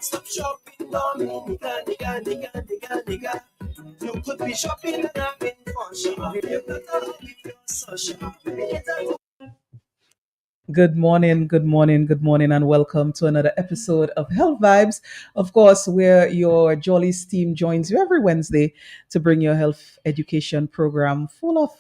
Stop shopping, Dominica, nigga, nigga, nigga, nigga. You could be shopping and having fun, shop. You're not with your social. Good morning, and welcome to another episode of Health Vibes. Of course, where your Jolly's team joins you every Wednesday to bring your health education program full of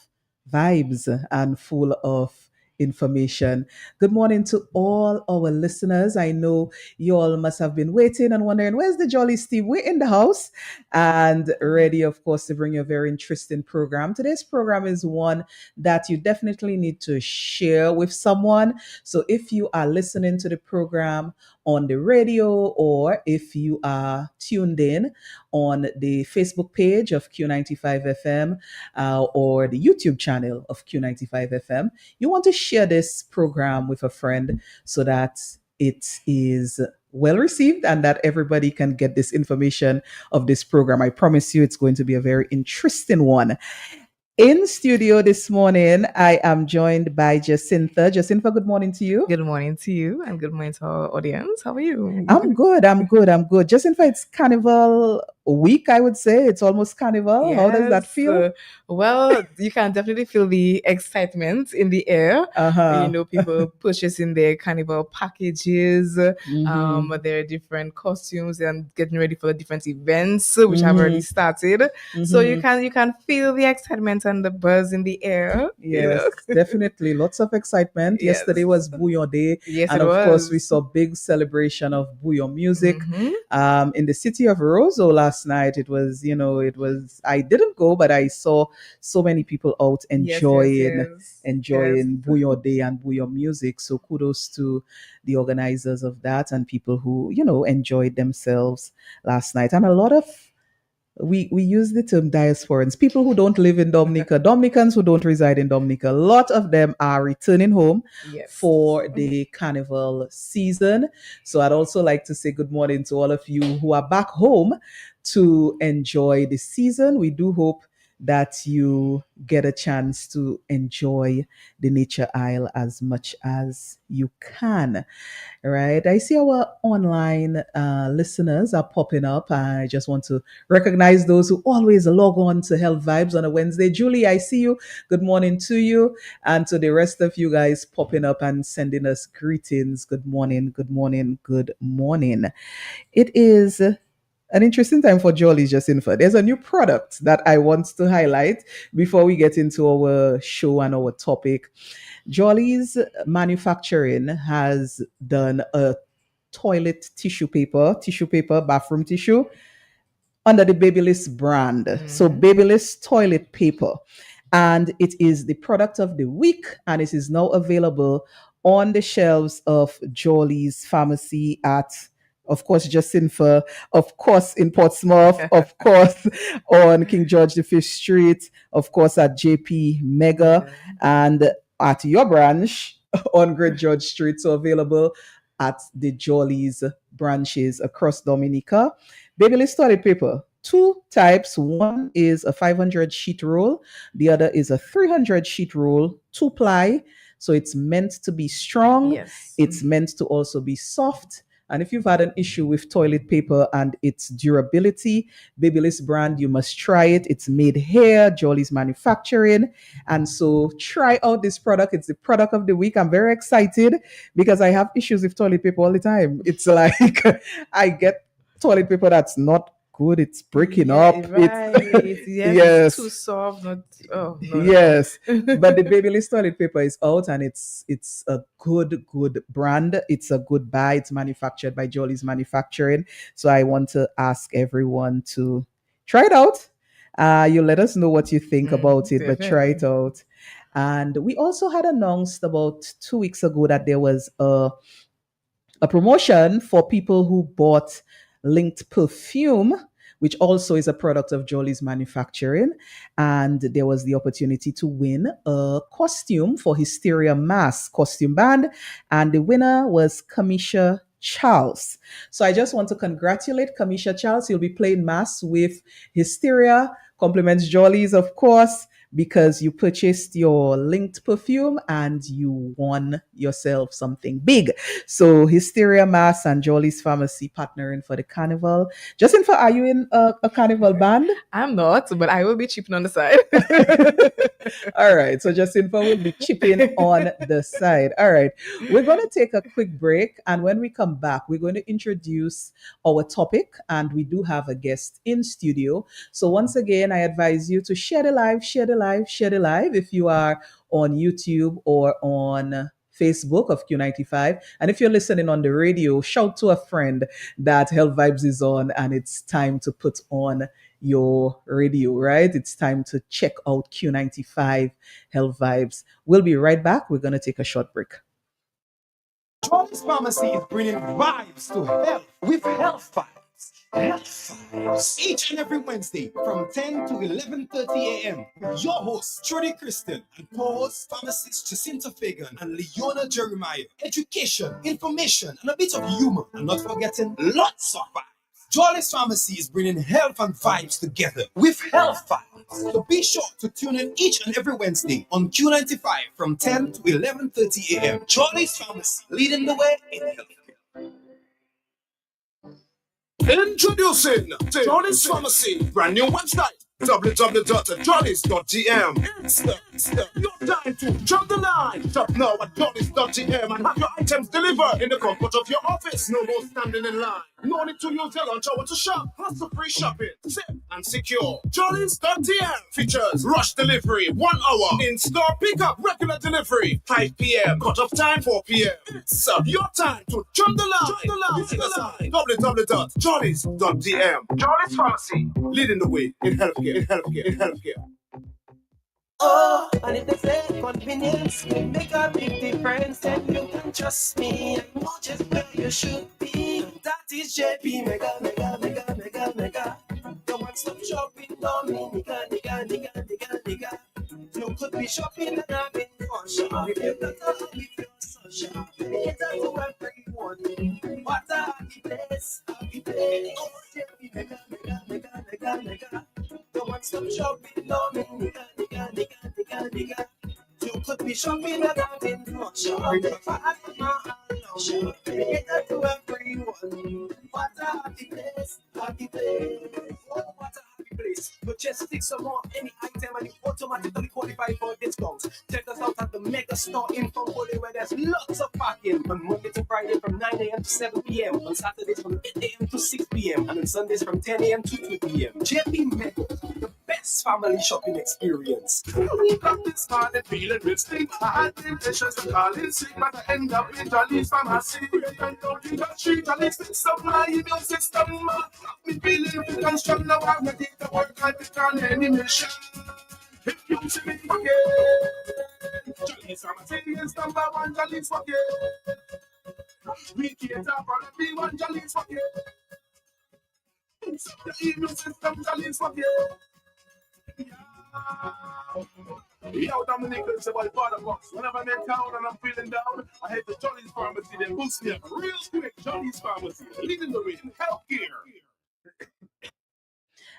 vibes and full of information. Good morning to all our listeners. I know you all must have been waiting and wondering, where's the Jolly's team? We're in the house and ready, of course, to bring you a very interesting program. Today's program is one that you definitely need to share with someone. So if you are listening to the program on the radio or if you are tuned in on the Facebook page of Q95 FM or the YouTube channel of Q95 FM, you want to share this program with a friend so that it is well received and that everybody can get this information of this program. I promise you it's going to be a very interesting one. In studio this morning, I am joined by Jacinta. Jacinta, good morning to you. Good morning to you and good morning to our audience. How are you? I'm good. Jacinta, it's Carnival week, I would say. It's almost Carnival. How does that feel? Well, you can definitely feel the excitement in the air. People purchasing their Carnival packages, their different costumes and getting ready for the different events which have already started. So you can feel the excitement and the buzz in the air. Yes, definitely. Lots of excitement. Yes. Yesterday was Bouillon Day. Yes, and it of was. course, we saw big celebration of Bouillon music in the city of Roseau last night. It was, I didn't go, but I saw so many people out enjoying Bouillon Day and Bouillon music. So kudos to the organizers of that and people who, enjoyed themselves last night. And a lot of we use the term diasporans, people who don't live in Dominica, Dominicans who don't reside in Dominica. A lot of them are returning home for the carnival season. So I'd also like to say good morning to all of you who are back home to enjoy the season. We do hope that you get a chance to enjoy the Nature Isle as much as you can. Right. I see our online listeners are popping up. I just want to recognize those who always log on to Health Vibes on a Wednesday. Julie, I see you. Good morning to you. And to the rest of you guys popping up and sending us greetings. Good morning. Good morning. Good morning. It is an interesting time for Jolly Jacinta. There's a new product that I want to highlight before we get into our show and our topic. Jolly's Manufacturing has done a toilet tissue paper, bathroom tissue under the Babyliss brand. So Babyliss toilet paper. And it is the product of the week and it is now available on the shelves of Jolly's pharmacy at, of course, Jacinta, of course, in Portsmouth, of course, on King George V Street, of course, at JP Mega, and at your branch on Great George Street. So available at the Jolly's branches across Dominica. Babyliss toilet paper, two types. One is a 500 sheet roll. The other is a 300 sheet roll, 2-ply. So it's meant to be strong. Yes. It's meant to also be soft. And if you've had an issue with toilet paper and its durability, Babyliss brand, you must try it. It's made here, Jolly's Manufacturing. And so try out this product. It's the product of the week. I'm very excited because I have issues with toilet paper all the time. It's like I get toilet paper that's not good. It's breaking up. Right. Yes. It's too soft. Yes. But the Babyliss toilet paper is out and it's a good brand. It's a good buy. It's manufactured by Jolly's Manufacturing. So I want to ask everyone to try it out. You let us know what you think about it, but try it out. And we also had announced about 2 weeks ago that there was a promotion for people who bought Linked Perfume, which also is a product of Jolly's Manufacturing. And there was the opportunity to win a costume for Hysteria Mass costume band. And the winner was Kamisha Charles. So I just want to congratulate Kamisha Charles. He'll be playing Mass with Hysteria. Compliments Jolly's, of course. because you purchased your linked perfume and you won yourself something big. So Hysteria Mass and Jolly's Pharmacy partnering for the carnival. Jacinta, are you in a carnival band? I'm not, but I will be chipping on the side. All right. So Jacinta will be chipping on the side. All right. We're going to take a quick break. And when we come back, we're going to introduce our topic. And we do have a guest in studio. So once again, I advise you to share the live, share the live, share the live if you are on YouTube or on Facebook of Q95. And if you're listening on the radio, shout to a friend that Health Vibes is on and it's time to put on your radio, right? It's time to check out Q95 Health Vibes. We'll be right back. We're going to take a short break. Jolly's Pharmacy is bringing vibes to health with Health Vibes. Health Vibes. Each and every Wednesday from 10 to 11:30 a.m. with your hosts, Trudy Kristen, and co-hosts, pharmacists Jacinta Fagan and Leona Jeremiah. Education, information, and a bit of humor. And not forgetting lots of vibes. Jolly's Pharmacy is bringing health and vibes together with Health Vibes. So be sure to tune in each and every Wednesday on Q95 from 10 to 11:30 a.m. Jolly's Pharmacy, leading the way in healthcare. Introducing Jolly's Pharmacy, brand new website. www.jollys.gm. It's your time to jump the line. Shop now at jollys.gm and have your items delivered in the comfort of your office. No more standing in line. No need to use your lunch hour to shop. Hassle-free shopping, safe and secure. Jollys.gm features rush delivery, 1 hour. In-store pickup, regular delivery, 5 p.m. Cut-off time, 4 p.m. It's your time to jump the line. Visit us at www.jollys.gm. Jolly's Pharmacy, leading the way in healthcare. Oh, and if they say convenience can make a big difference, then you can trust me. I know just where you should be. That is JP Mega. The one-stop shopping, nigga. You could be shopping and having fun. Shop if you're not happy, feel so sharp. Cater to everyone. What a happy place. Oh, JP Mega. The one-stop shopping, nigga. You could be shopping and having fun. Shop if you're not Cater to everyone. What a happy place. Oh, what a happy place. But just stick some more any item and you automatically qualify for discounts. Check us out at the Mega Store in Fongolia where there's lots of parking on Monday to Friday from 9 a.m. to 7 p.m. On Saturdays from 8 a.m. to 6 p.m. and on Sundays from 10 a.m. to 2 p.m. JP Mega, the best family shopping experience. We got this morning feeling rich thing. I had been vicious and calling sick, but I end up in Jolly's Pharmacy. And don't you got street Jolly's fix up my immune system. Me feeling fit and strong now. I'm ready to work like it on any mission. If you see me again, Jolly's Pharmacy is number one. Jolly's for you. We cater for everyone. Jolly's for you. It's up the immune system. Jolly's for you. Yo, Dominic, it's about the box. Whenever I'm in town and I'm feeling down, I head to Jolly's Pharmacy. They boost me up real quick. Jolly's Pharmacy, leading the way in healthcare.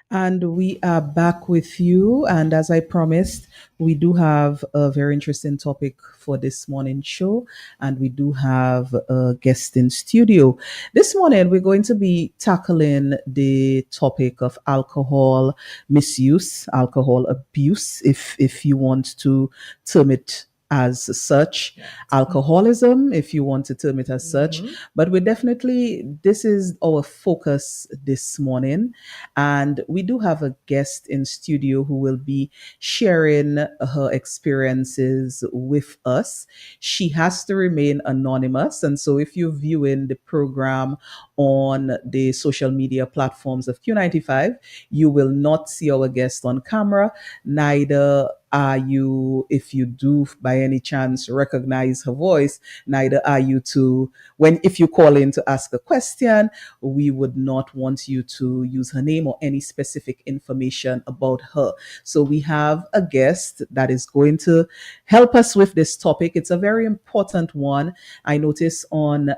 And we are back with you. And as I promised, we do have a very interesting topic for this morning show. And we do have a guest in studio. This morning, we're going to be tackling the topic of alcohol misuse, alcohol abuse, if you want to term it as such, alcoholism, if you want to term it as such. But this is our focus this morning. And we do have a guest in studio who will be sharing her experiences with us. She has to remain anonymous. And so if you're viewing the program on the social media platforms of Q95, you will not see our guest on camera, neither are you, if you do by any chance recognize her voice, neither are you if you call in to ask a question, we would not want you to use her name or any specific information about her. So we have a guest that is going to help us with this topic. It's a very important one. I noticed on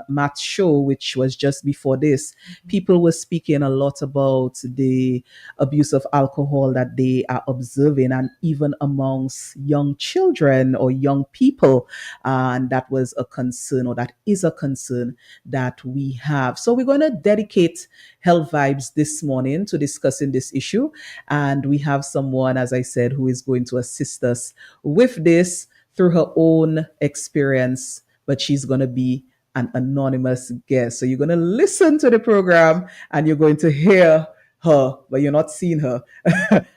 Matt's show, which was just before this, people were speaking a lot about the abuse of alcohol that they are observing, and even amongst young children or young people. And that was a concern, or that is a concern that we have. So we're going to dedicate Health Vibes this morning to discussing this issue. And we have someone, as I said, who is going to assist us with this through her own experience, but she's going to be an anonymous guest. So you're going to listen to the program and you're going to hear her, but you're not seeing her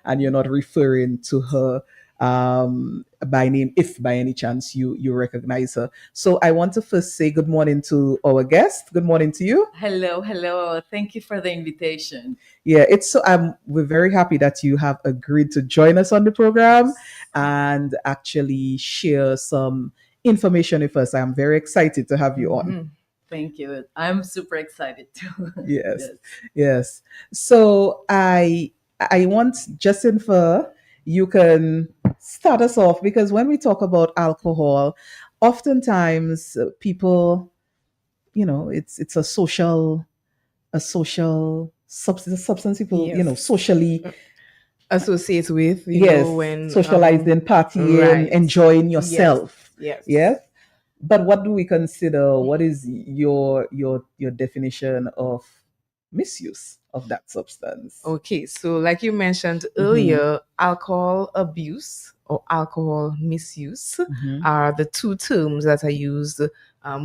and you're not referring to her by name, if by any chance you recognize her. So I want to first say good morning to our guest. Good morning to you. Hello. Thank you for the invitation. Yeah, it's so we're very happy that you have agreed to join us on the program and actually share some information with us. I'm very excited to have you on. Thank you. I'm super excited too. Yes. So I want Jacinta, you can start us off, because when we talk about alcohol, oftentimes people, it's a social substance people, socially associate with, when socializing, partying, enjoying yourself. Yes. But what do we consider? What is your definition of misuse of that substance? Okay, so like you mentioned earlier, alcohol abuse or alcohol misuse are the two terms that are used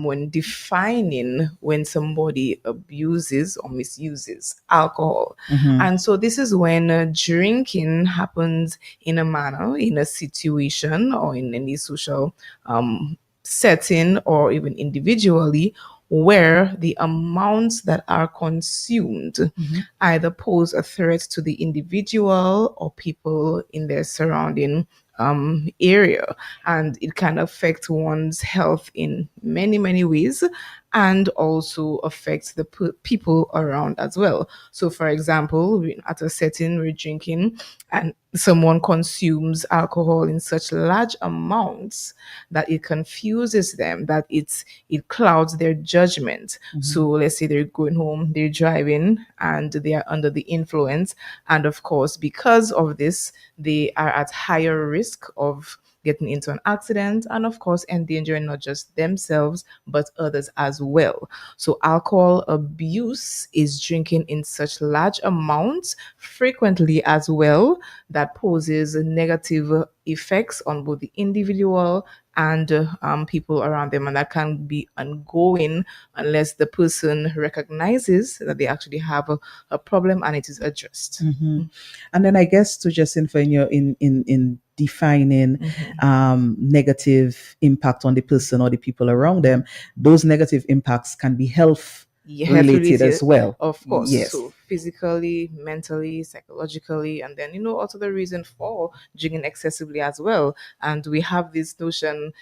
when defining when somebody abuses or misuses alcohol. And so this is when drinking happens in a manner, in a situation, or in any social setting, or even individually, where the amounts that are consumed either pose a threat to the individual or people in their surrounding area. And it can affect one's health in many, many ways, and also affects the people around as well. So, for example, at a setting we're drinking and someone consumes alcohol in such large amounts that it confuses them, that it clouds their judgment. So let's say they're going home, they're driving, and they are under the influence. And of course, because of this, they are at higher risk of getting into an accident, and of course endangering not just themselves but others as well. So alcohol abuse is drinking in such large amounts frequently as well, that poses negative effects on both the individual and people around them, and that can be ongoing unless the person recognizes that they actually have a problem and it is addressed. And then I guess to just in defining negative impact on the person or the people around them, those negative impacts can be health related as well. Of course. Yes. So physically, mentally, psychologically, and then, also the reason for drinking excessively as well. And we have this notion,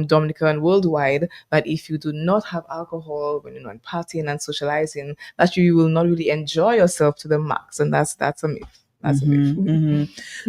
Dominica and worldwide, that if you do not have alcohol when you're partying and socializing, that you will not really enjoy yourself to the max. And that's a myth.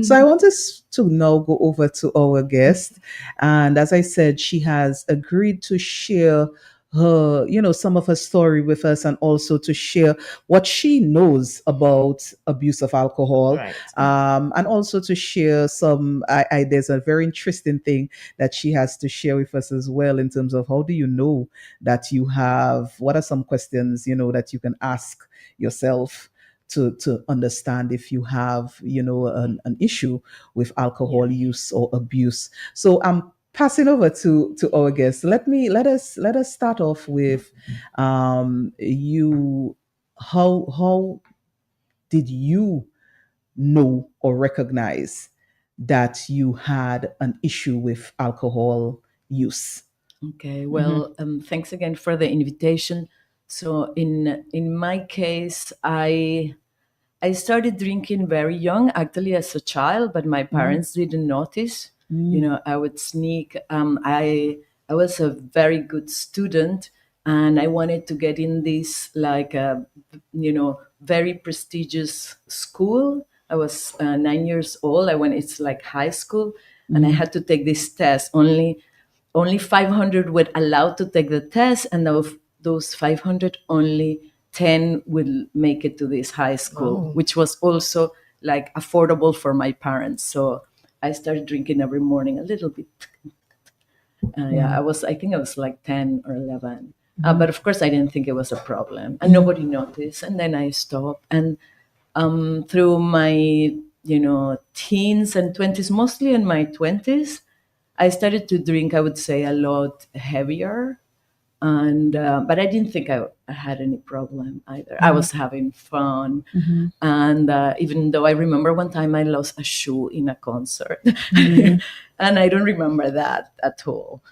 So I want us to now go over to our guest. And as I said, she has agreed to share her, some of her story with us, and also to share what she knows about abuse of alcohol. Right. And also to share there's a very interesting thing that she has to share with us as well, in terms of how do you know that you have, what are some questions, that you can ask yourself to understand if you have, an issue with alcohol use or abuse. So I'm passing over to our guest. Let us start off with you. How did you know or recognize that you had an issue with alcohol use? Okay, well, thanks again for the invitation. So in my case, I started drinking very young, actually as a child, but my parents didn't notice. I would sneak. I was a very good student, and I wanted to get in this very prestigious school. I was 9 years old. It's like high school, and I had to take this test. Only 500 were allowed to take the test, and of those 500, only 10 will make it to this high school, which was also like affordable for my parents. So I started drinking every morning a little bit. Yeah, I think I was like 10 or 11. But of course, I didn't think it was a problem, and nobody noticed. And then I stopped. And through my, teens and 20s, mostly in my 20s, I started to drink, I would say, a lot heavier. And but I didn't think I had any problem either. I was having fun. And even though I remember one time I lost a shoe in a concert, and I don't remember that at all.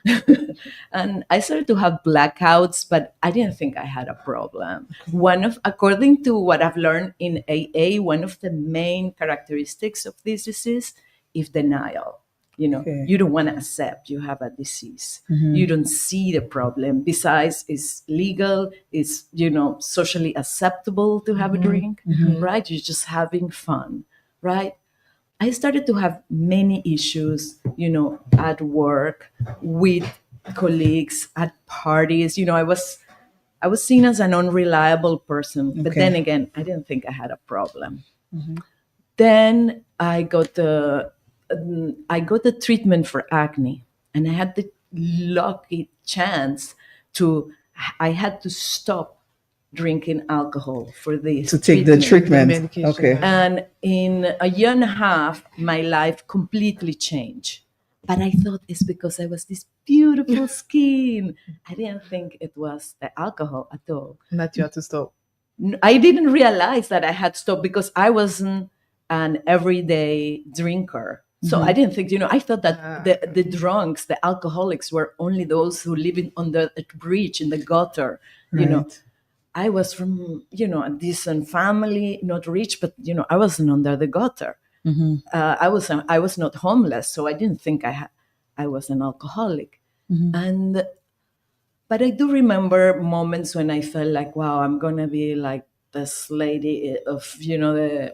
And I started to have blackouts, but I didn't think I had a problem. According to what I've learned in AA, one of the main characteristics of this disease is denial. You don't want to accept you have a disease. You don't see the problem. Besides, it's legal, it's, socially acceptable to have a drink, right? You're just having fun, right? I started to have many issues, at work, with colleagues, at parties. I was seen as an unreliable person, but then again, I didn't think I had a problem. Then I got the treatment for acne, and I had the lucky chance I had to stop drinking alcohol for this to take the treatment. Okay. And in a year and a half, my life completely changed. But I thought it's because I was this beautiful skin. I didn't think it was the alcohol at all. That you had to stop. I didn't realize that I had stopped because I wasn't an everyday drinker. So I didn't think, I thought that the drunks, the alcoholics were only those who live under a bridge in the gutter, I was from, a decent family, not rich, but, I wasn't under the gutter. I was not homeless, so I didn't think I was an alcoholic. But I do remember moments when I felt like, wow, I'm going to be like this lady of,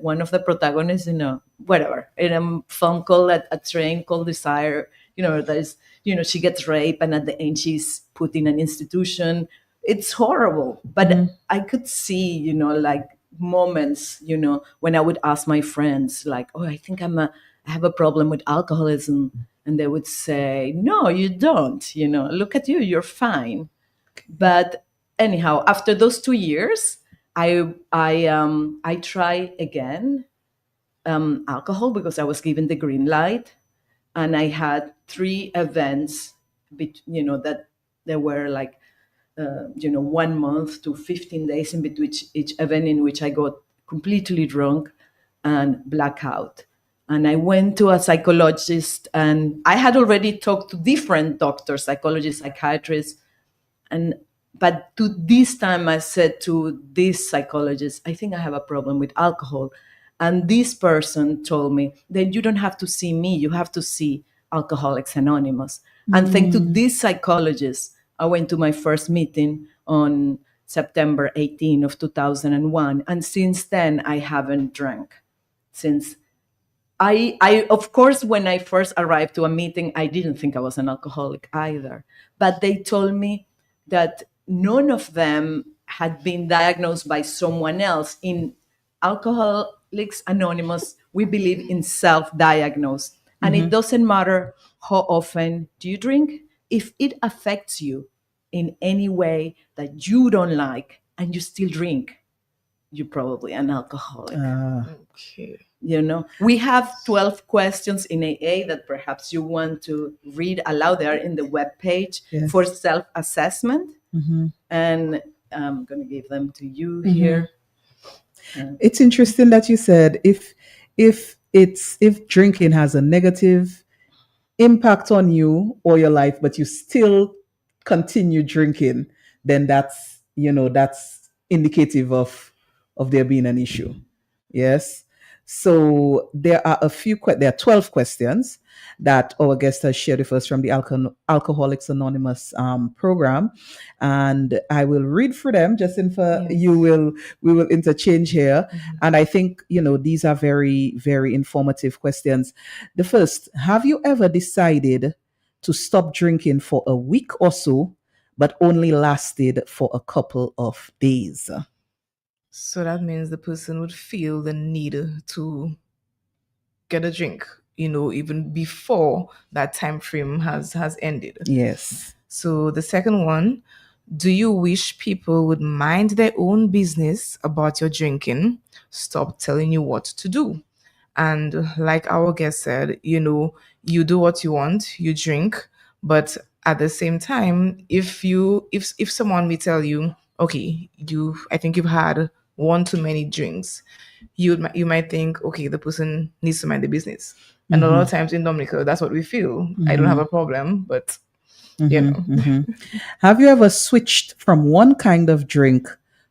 one of the protagonists, whatever, in a film called a train called Desire, there's, she gets raped and at the end she's put in an institution. It's horrible, but I could see, like moments, when I would ask my friends, like, oh, I think I have a problem with alcoholism. And they would say, no, you don't, look at you, you're fine. But anyhow, after those 2 years, I tried again alcohol because I was given the green light. And I had 3 events, that there were like, 1 month to 15 days in between each event in which I got completely drunk and blackout. And I went to a psychologist, and I had already talked to different doctors, psychologists, psychiatrists. But to this time I said to this psychologist, I think I have a problem with alcohol. And this person told me that you don't have to see me, you have to see Alcoholics Anonymous. And thanks to this psychologist, I went to my first meeting on September 18 of 2001. And since then, I haven't drank. Since I of course, when I first arrived to a meeting, I didn't think I was an alcoholic either. But they told me that none of them had been diagnosed by someone else. In Alcoholics Anonymous, we believe in self-diagnosed. And it doesn't matter how often do you drink. If it affects you in any way that you don't like and you still drink, you're probably an alcoholic. Okay. We have 12 questions in AA that perhaps you want to read aloud. They are in the webpage for self-assessment. And I'm going to give them to you here. It's interesting that you said if drinking has a negative impact on you or your life, but you still continue drinking, then that's indicative of there being an issue. Yes. So there are 12 questions that our guest has shared with us from the Alcoholics Anonymous program, and I will read through them. Jacinta, we will interchange here, and I think these are very, very informative questions. The first: have you ever decided to stop drinking for a week or so, but only lasted for a couple of days? So that means the person would feel the need to get a drink even before that time frame has ended. Yes. So the second one, do you wish people would mind their own business about your drinking? Stop telling you what to do. And like our guest said, you do what you want, you drink, but at the same time, if someone may tell you, okay, I think you've had one too many drinks, you might think, okay, the person needs to mind the business. And a lot of times in Dominica, that's what we feel. I don't have a problem, but Have you ever switched from one kind of drink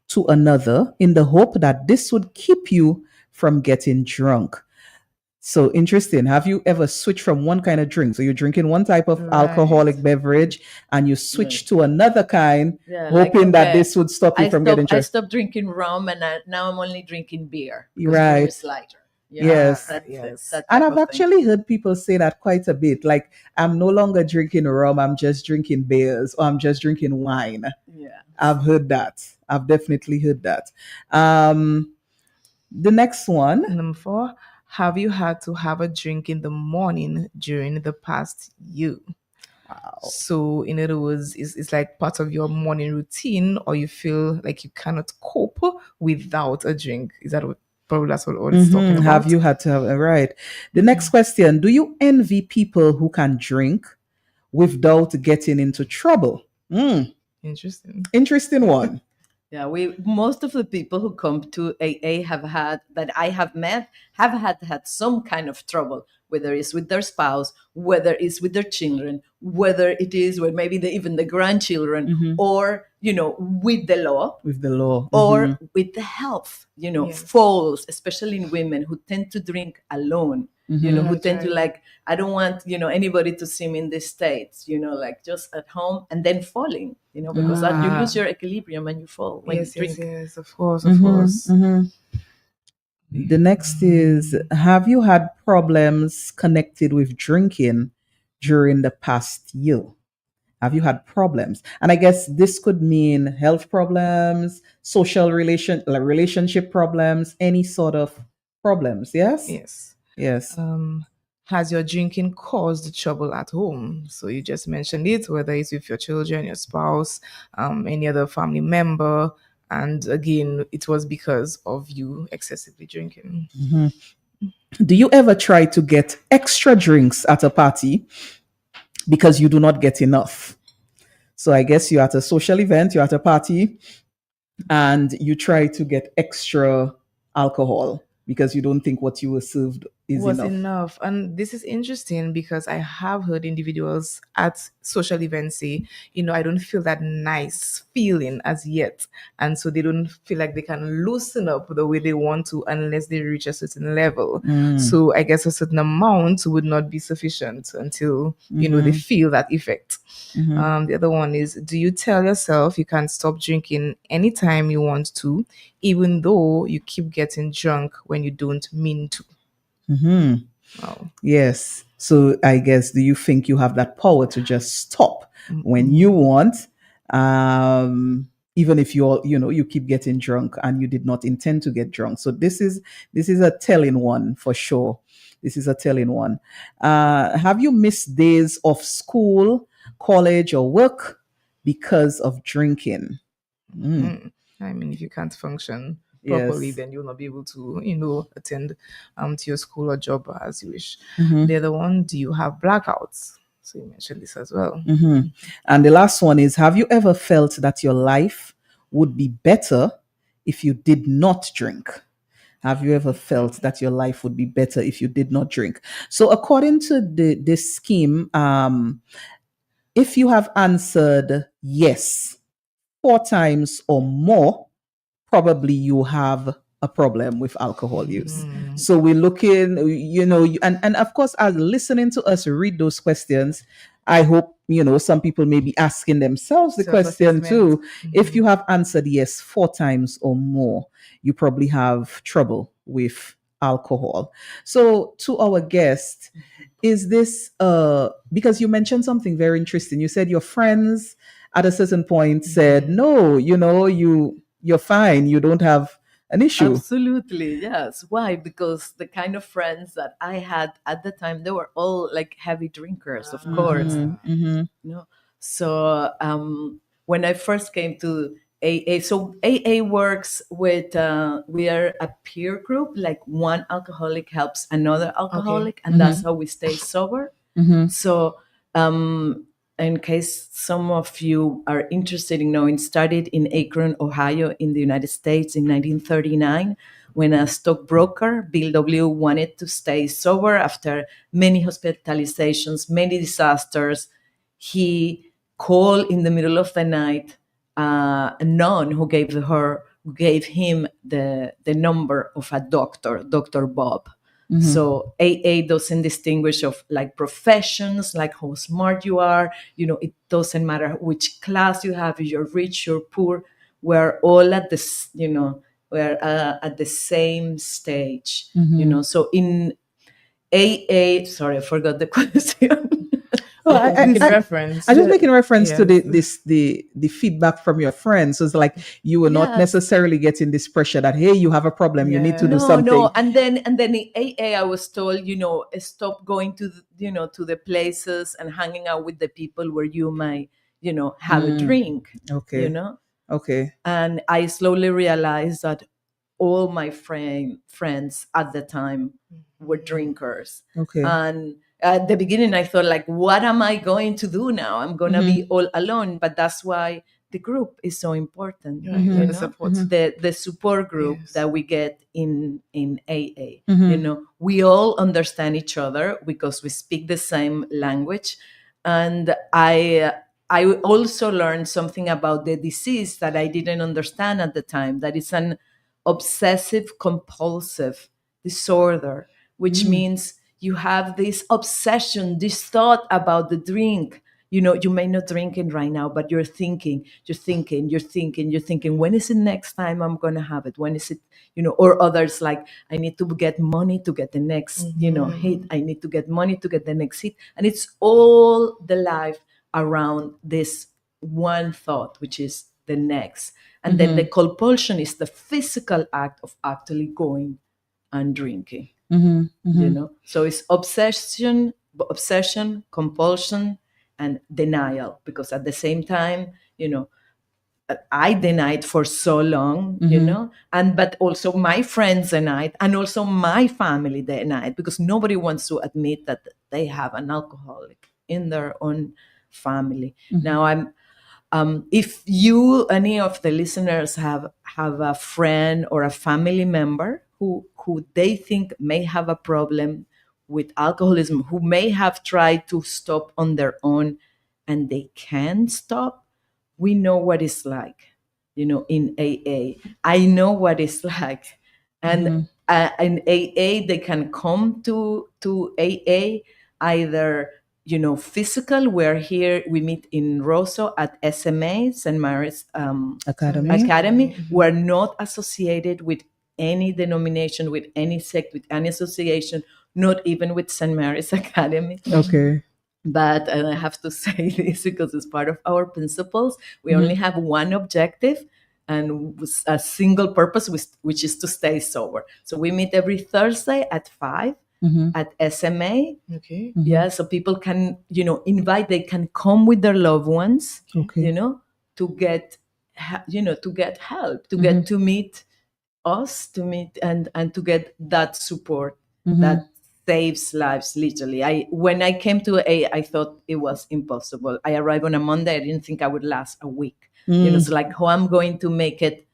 to another in the hope that this would keep you from getting drunk? So interesting. Have you ever switched from one kind of drink? So you're drinking one type of alcoholic beverage and you switch to another kind, hoping that this would stop you from getting drunk. I stopped drinking rum and now I'm only drinking beer. Right. Beer is lighter. Yes. Yes. And I've actually heard people say that quite a bit. Like, I'm no longer drinking rum, I'm just drinking beers, or I'm just drinking wine. Yeah. I've heard that. I've definitely heard that. The next one. Number 4, have you had to have a drink in the morning during the past year? Wow. So, in other words, it's like part of your morning routine, or you feel like you cannot cope without a drink. Is that what? Probably that's what it's talking about. Have you had to have right? The next question: do you envy people who can drink without getting into trouble? Interesting one. Yeah, most of the people who come to AA I have met have had some kind of trouble, whether it's with their spouse, whether it's with their children, whether it is with maybe even the grandchildren, or with the law, or with the health. Falls, especially in women who tend to drink alone. Who tend to like, I don't want, anybody to see me in this state, like just at home and then falling, because that you lose your equilibrium and you fall when you drink. Yes, of course. The next is, have you had problems connected with drinking during the past year? Have you had problems? And I guess this could mean health problems, social relationship problems, any sort of problems. Yes? Yes. Has your drinking caused trouble at home? So you just mentioned it, whether it's with your children, your spouse, any other family member. And again, it was because of you excessively drinking. Do you ever try to get extra drinks at a party because you do not get enough? So I guess you're at a social event, you're at a party, and you try to get extra alcohol because you don't think what you were served was enough. And this is interesting because I have heard individuals at social events say, I don't feel that nice feeling as yet. And so they don't feel like they can loosen up the way they want to unless they reach a certain level. So I guess a certain amount would not be sufficient until, they feel that effect. The other one is, do you tell yourself you can stop drinking anytime you want to, even though you keep getting drunk when you don't mean to? Wow. Yes. So I guess, do you think you have that power to just stop when you want, even if you keep getting drunk and you did not intend to get drunk? So this is a telling one for sure. This is a telling one. Have you missed days of school, college, or work because of drinking? I mean, if you can't function properly, then you'll not be able to, attend to your school or job as you wish. The other one, do you have blackouts? So you mentioned this as well. And the last one is, have you ever felt that your life would be better if you did not drink? Have you ever felt that your life would be better if you did not drink? So according to this scheme, if you have answered yes 4 times or more, probably you have a problem with alcohol use. So we're looking, and of course, as listening to us read those questions, I hope, some people may be asking themselves the question too. If you have answered yes 4 times or more, you probably have trouble with alcohol. So to our guest, is this, because you mentioned something very interesting. You said your friends at a certain point said, no, you're fine. You don't have an issue. Absolutely, yes. Why? Because the kind of friends that I had at the time, they were all like heavy drinkers, of course. You know? So when I first came to AA, so AA works with, we are a peer group, like one alcoholic helps another alcoholic, and that's how we stay sober. So in case some of you are interested in knowing, started in Akron, Ohio, in the United States in 1939, when a stockbroker, Bill W., wanted to stay sober after many hospitalizations, many disasters. He called in the middle of the night a nun who gave him the number of a doctor, Dr. Bob. So AA doesn't distinguish of like professions, like how smart you are. It doesn't matter which class you have, if you're rich or poor. We're all at this, we're at the same stage. So in AA, sorry, I forgot the question. I'm just making reference to the feedback from your friends. So it's like you were not necessarily getting this pressure that, hey, you have a problem, you need to do something. No, and then in AA, I was told, stop going to to the places and hanging out with the people where you might, have a drink. Okay. Okay. And I slowly realized that all my friends at the time were drinkers. Okay. And at the beginning, I thought, like, what am I going to do now? I'm going to be all alone. But that's why the group is so important. The support group that we get in AA. We all understand each other because we speak the same language. And I also learned something about the disease that I didn't understand at the time. That is an obsessive compulsive disorder, which means you have this obsession, this thought about the drink. You may not drink it right now, but you're thinking, when is the next time I'm going to have it? When is it, or others like, I need to get money to get the next, hit. I need to get money to get the next hit. And it's all the life around this one thought, which is the next. And then the compulsion is the physical act of actually going and drinking. So it's obsession, compulsion, and denial. Because at the same time, I denied for so long, but also my friends denied, and also my family denied, because nobody wants to admit that they have an alcoholic in their own family. Now if any of the listeners have a friend or a family member who they think may have a problem with alcoholism, who may have tried to stop on their own and they can't stop, we know what it's like, in AA. I know what it's like. And in AA, they can come to AA either, physical. We're here, we meet in Rosso at SMA, St. Mary's Academy. We're not associated with any denomination, with any sect, with any association, not even with St. Mary's Academy. Okay. But I have to say this because it's part of our principles. We only have one objective and a single purpose, which is to stay sober. So we meet every Thursday at 5 at SMA. Okay. Yeah, so people can, invite, they can come with their loved ones, to get, to get help, to get to meet us, and to get that support that saves lives, literally. When I came to AA, I thought it was impossible. I arrived on a Monday. I didn't think I would last a week. It's like, how I'm going to make it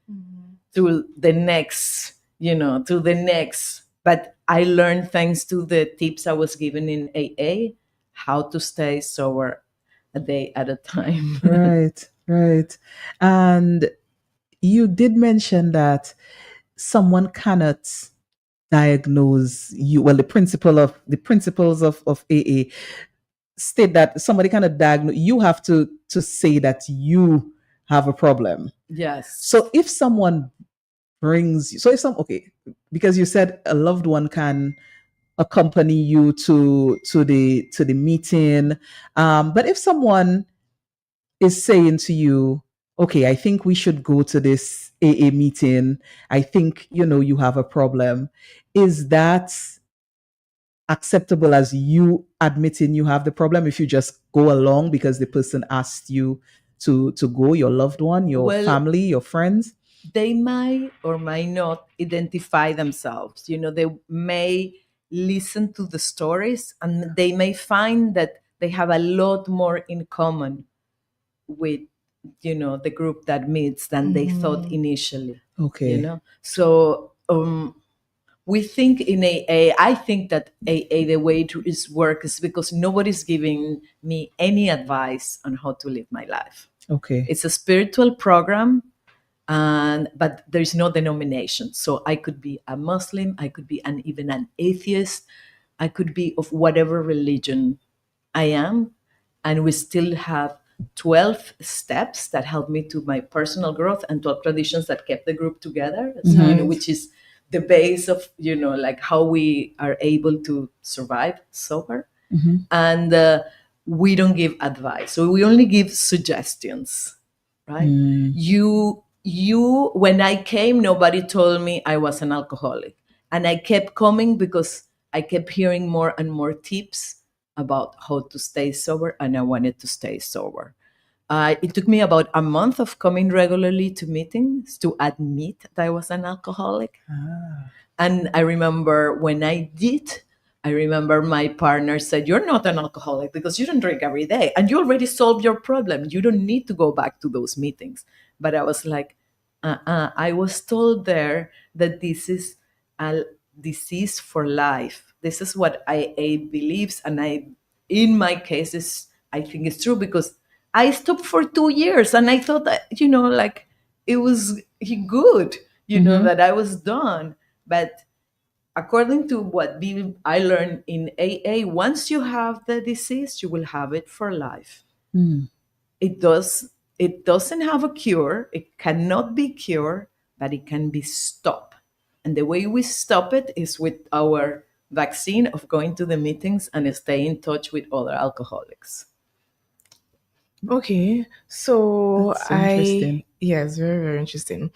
to the next, But I learned, thanks to the tips I was given in AA, how to stay sober a day at a time. Right. And you did mention that someone cannot diagnose you. Well, the principles of AA state that somebody cannot diagnose. You have to say that you have a problem. Yes. So if someone brings you, because you said a loved one can accompany you to the meeting, but if someone is saying to you, okay, I think we should go to this AA meeting, I think, you have a problem. Is that acceptable as you admitting you have the problem if you just go along because the person asked you to go, your loved one, your family, your friends? They might or might not identify themselves. They may listen to the stories and they may find that they have a lot more in common with the group that meets than they thought initially. Okay. So we think in AA, I think that AA, the way it is work is because nobody's giving me any advice on how to live my life. Okay. It's a spiritual program, but there's no denomination. So I could be a Muslim, I could be even an atheist, I could be of whatever religion I am, and we still have 12 steps that help me to my personal growth and 12 traditions that kept the group together, so, which is the base of, like how we are able to survive sober. And we don't give advice. So we only give suggestions, right? When I came, nobody told me I was an alcoholic. And I kept coming because I kept hearing more and more tips about how to stay sober, and I wanted to stay sober. It took me about a month of coming regularly to meetings to admit that I was an alcoholic. And I remember when I did, my partner said, "You're not an alcoholic because you don't drink every day and you already solved your problem. You don't need to go back to those meetings." But I was like, I was told there that this is a disease for life. This is what AA believes. And in my cases, I think it's true because I stopped for 2 years and I thought that, like it was good, that I was done. But according to what I learned in AA, once you have the disease, you will have it for life. It doesn't have a cure. It cannot be cured, but it can be stopped. And the way we stop it is with our vaccine of going to the meetings and stay in touch with other alcoholics. Okay, so yes, very, very interesting.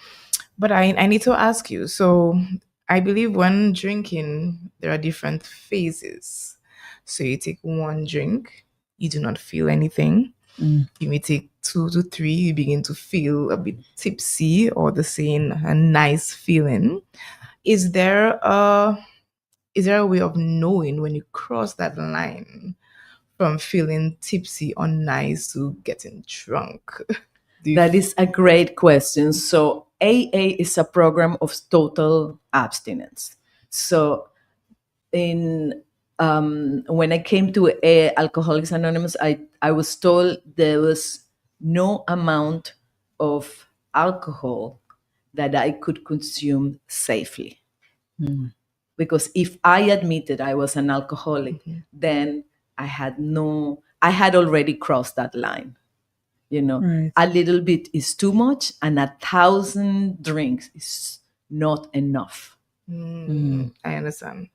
But I need to ask you. So I believe when drinking, there are different phases. So you take one drink, you do not feel anything. You may take 2 to 3, you begin to feel a bit tipsy or a nice feeling. Is there a way of knowing when you cross that line from feeling tipsy or nice to getting drunk? That is a great question. So AA is a program of total abstinence. So when I came to Alcoholics Anonymous, I was told there was no amount of alcohol that I could consume safely. Because if I admitted I was an alcoholic, then I had already crossed that line. Right. A little bit is too much and 1,000 drinks is not enough. I understand.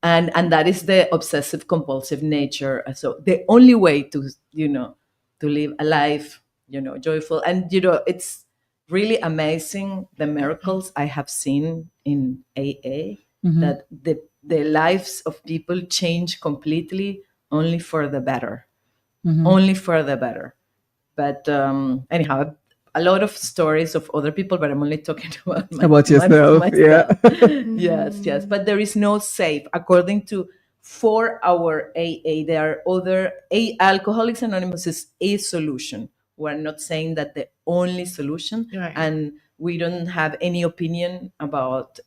And that is the obsessive compulsive nature. So the only way to live a life, joyful. And, it's really amazing the miracles I have seen in AA, that the lives of people change completely only for the better. Only for the better. But anyhow, a lot of stories of other people, but I'm only talking about yourself. Yes. But there is no safe. According to 4-hour AA, there are other Alcoholics Anonymous is a solution. We're not saying that the only solution, right. And we don't have any opinion about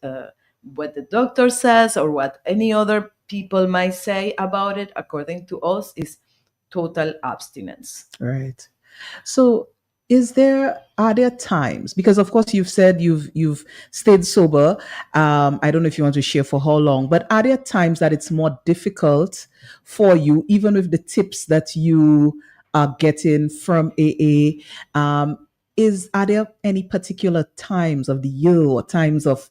what the doctor says or what any other people might say about it. According to us, is total abstinence. Right. So are there times, because of course you've said you've stayed sober, I don't know if you want to share for how long, but are there times that it's more difficult for you, even with the tips that you are getting from AA? Are there any particular times of the year or times of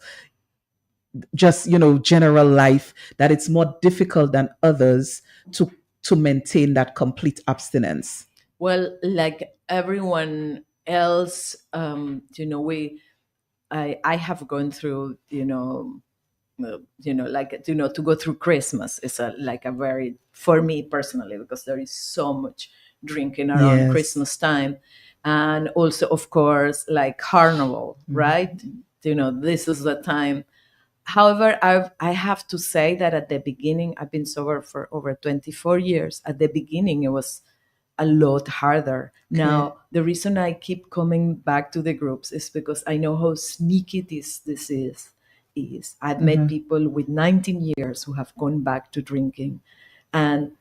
just general life that it's more difficult than others to maintain that complete abstinence? Well, like everyone else, I have gone through, to go through Christmas is like a very, for me personally, because there is so much drinking around Christmas time. And also, of course, like Carnival, right? This is the time. However, I have to say that at the beginning, I've been sober for over 24 years. At the beginning, it was a lot harder. Okay. Now, the reason I keep coming back to the groups is because I know how sneaky this is. I've met people with 19 years who have gone back to drinking. And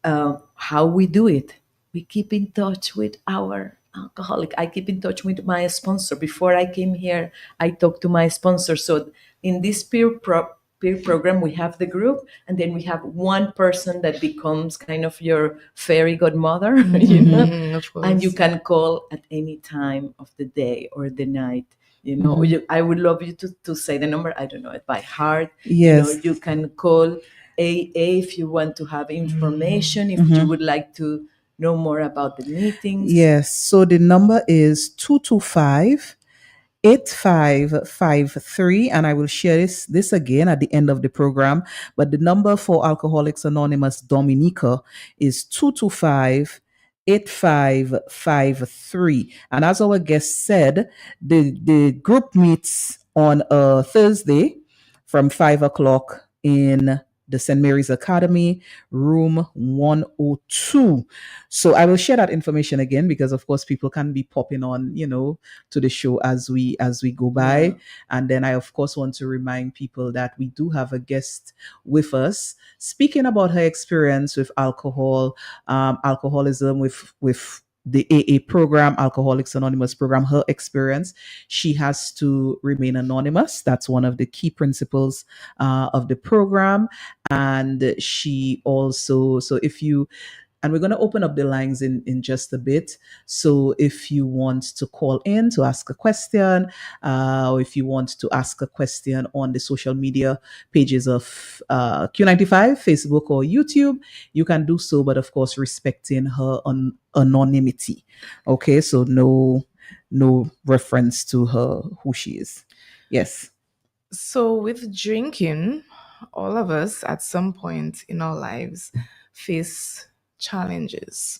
how we do it, we keep in touch with our alcoholic. I keep in touch with my sponsor. Before I came here, I talked to my sponsor. So in this peer program, we have the group, and then we have one person that becomes kind of your fairy godmother, and you can call at any time of the day or the night. I would love you to say the number. I don't know it by heart. Yes. You can call AA if you want to have information, if you would like to know more about the meetings. Yes. So the number is 225-8553, and I will share this again at the end of the program. But the number for Alcoholics Anonymous Dominica is 225-8553. And as our guest said, the group meets on a Thursday from 5 o'clock in the St. Mary's Academy, room 102. So I will share that information again, because of course people can be popping on, to the show as we go by. Yeah. And then I of course want to remind people that we do have a guest with us speaking about her experience with alcoholism, with the AA program, Alcoholics Anonymous program, her experience. She has to remain anonymous. That's one of the key principles of the program. And she also, and we're going to open up the lines in just a bit. So if you want to call in to ask a question, or if you want to ask a question on the social media pages of Q95, Facebook or YouTube, you can do so, but of course, respecting her anonymity. Okay, so no reference to her, who she is. Yes. So with drinking, all of us at some point in our lives face challenges.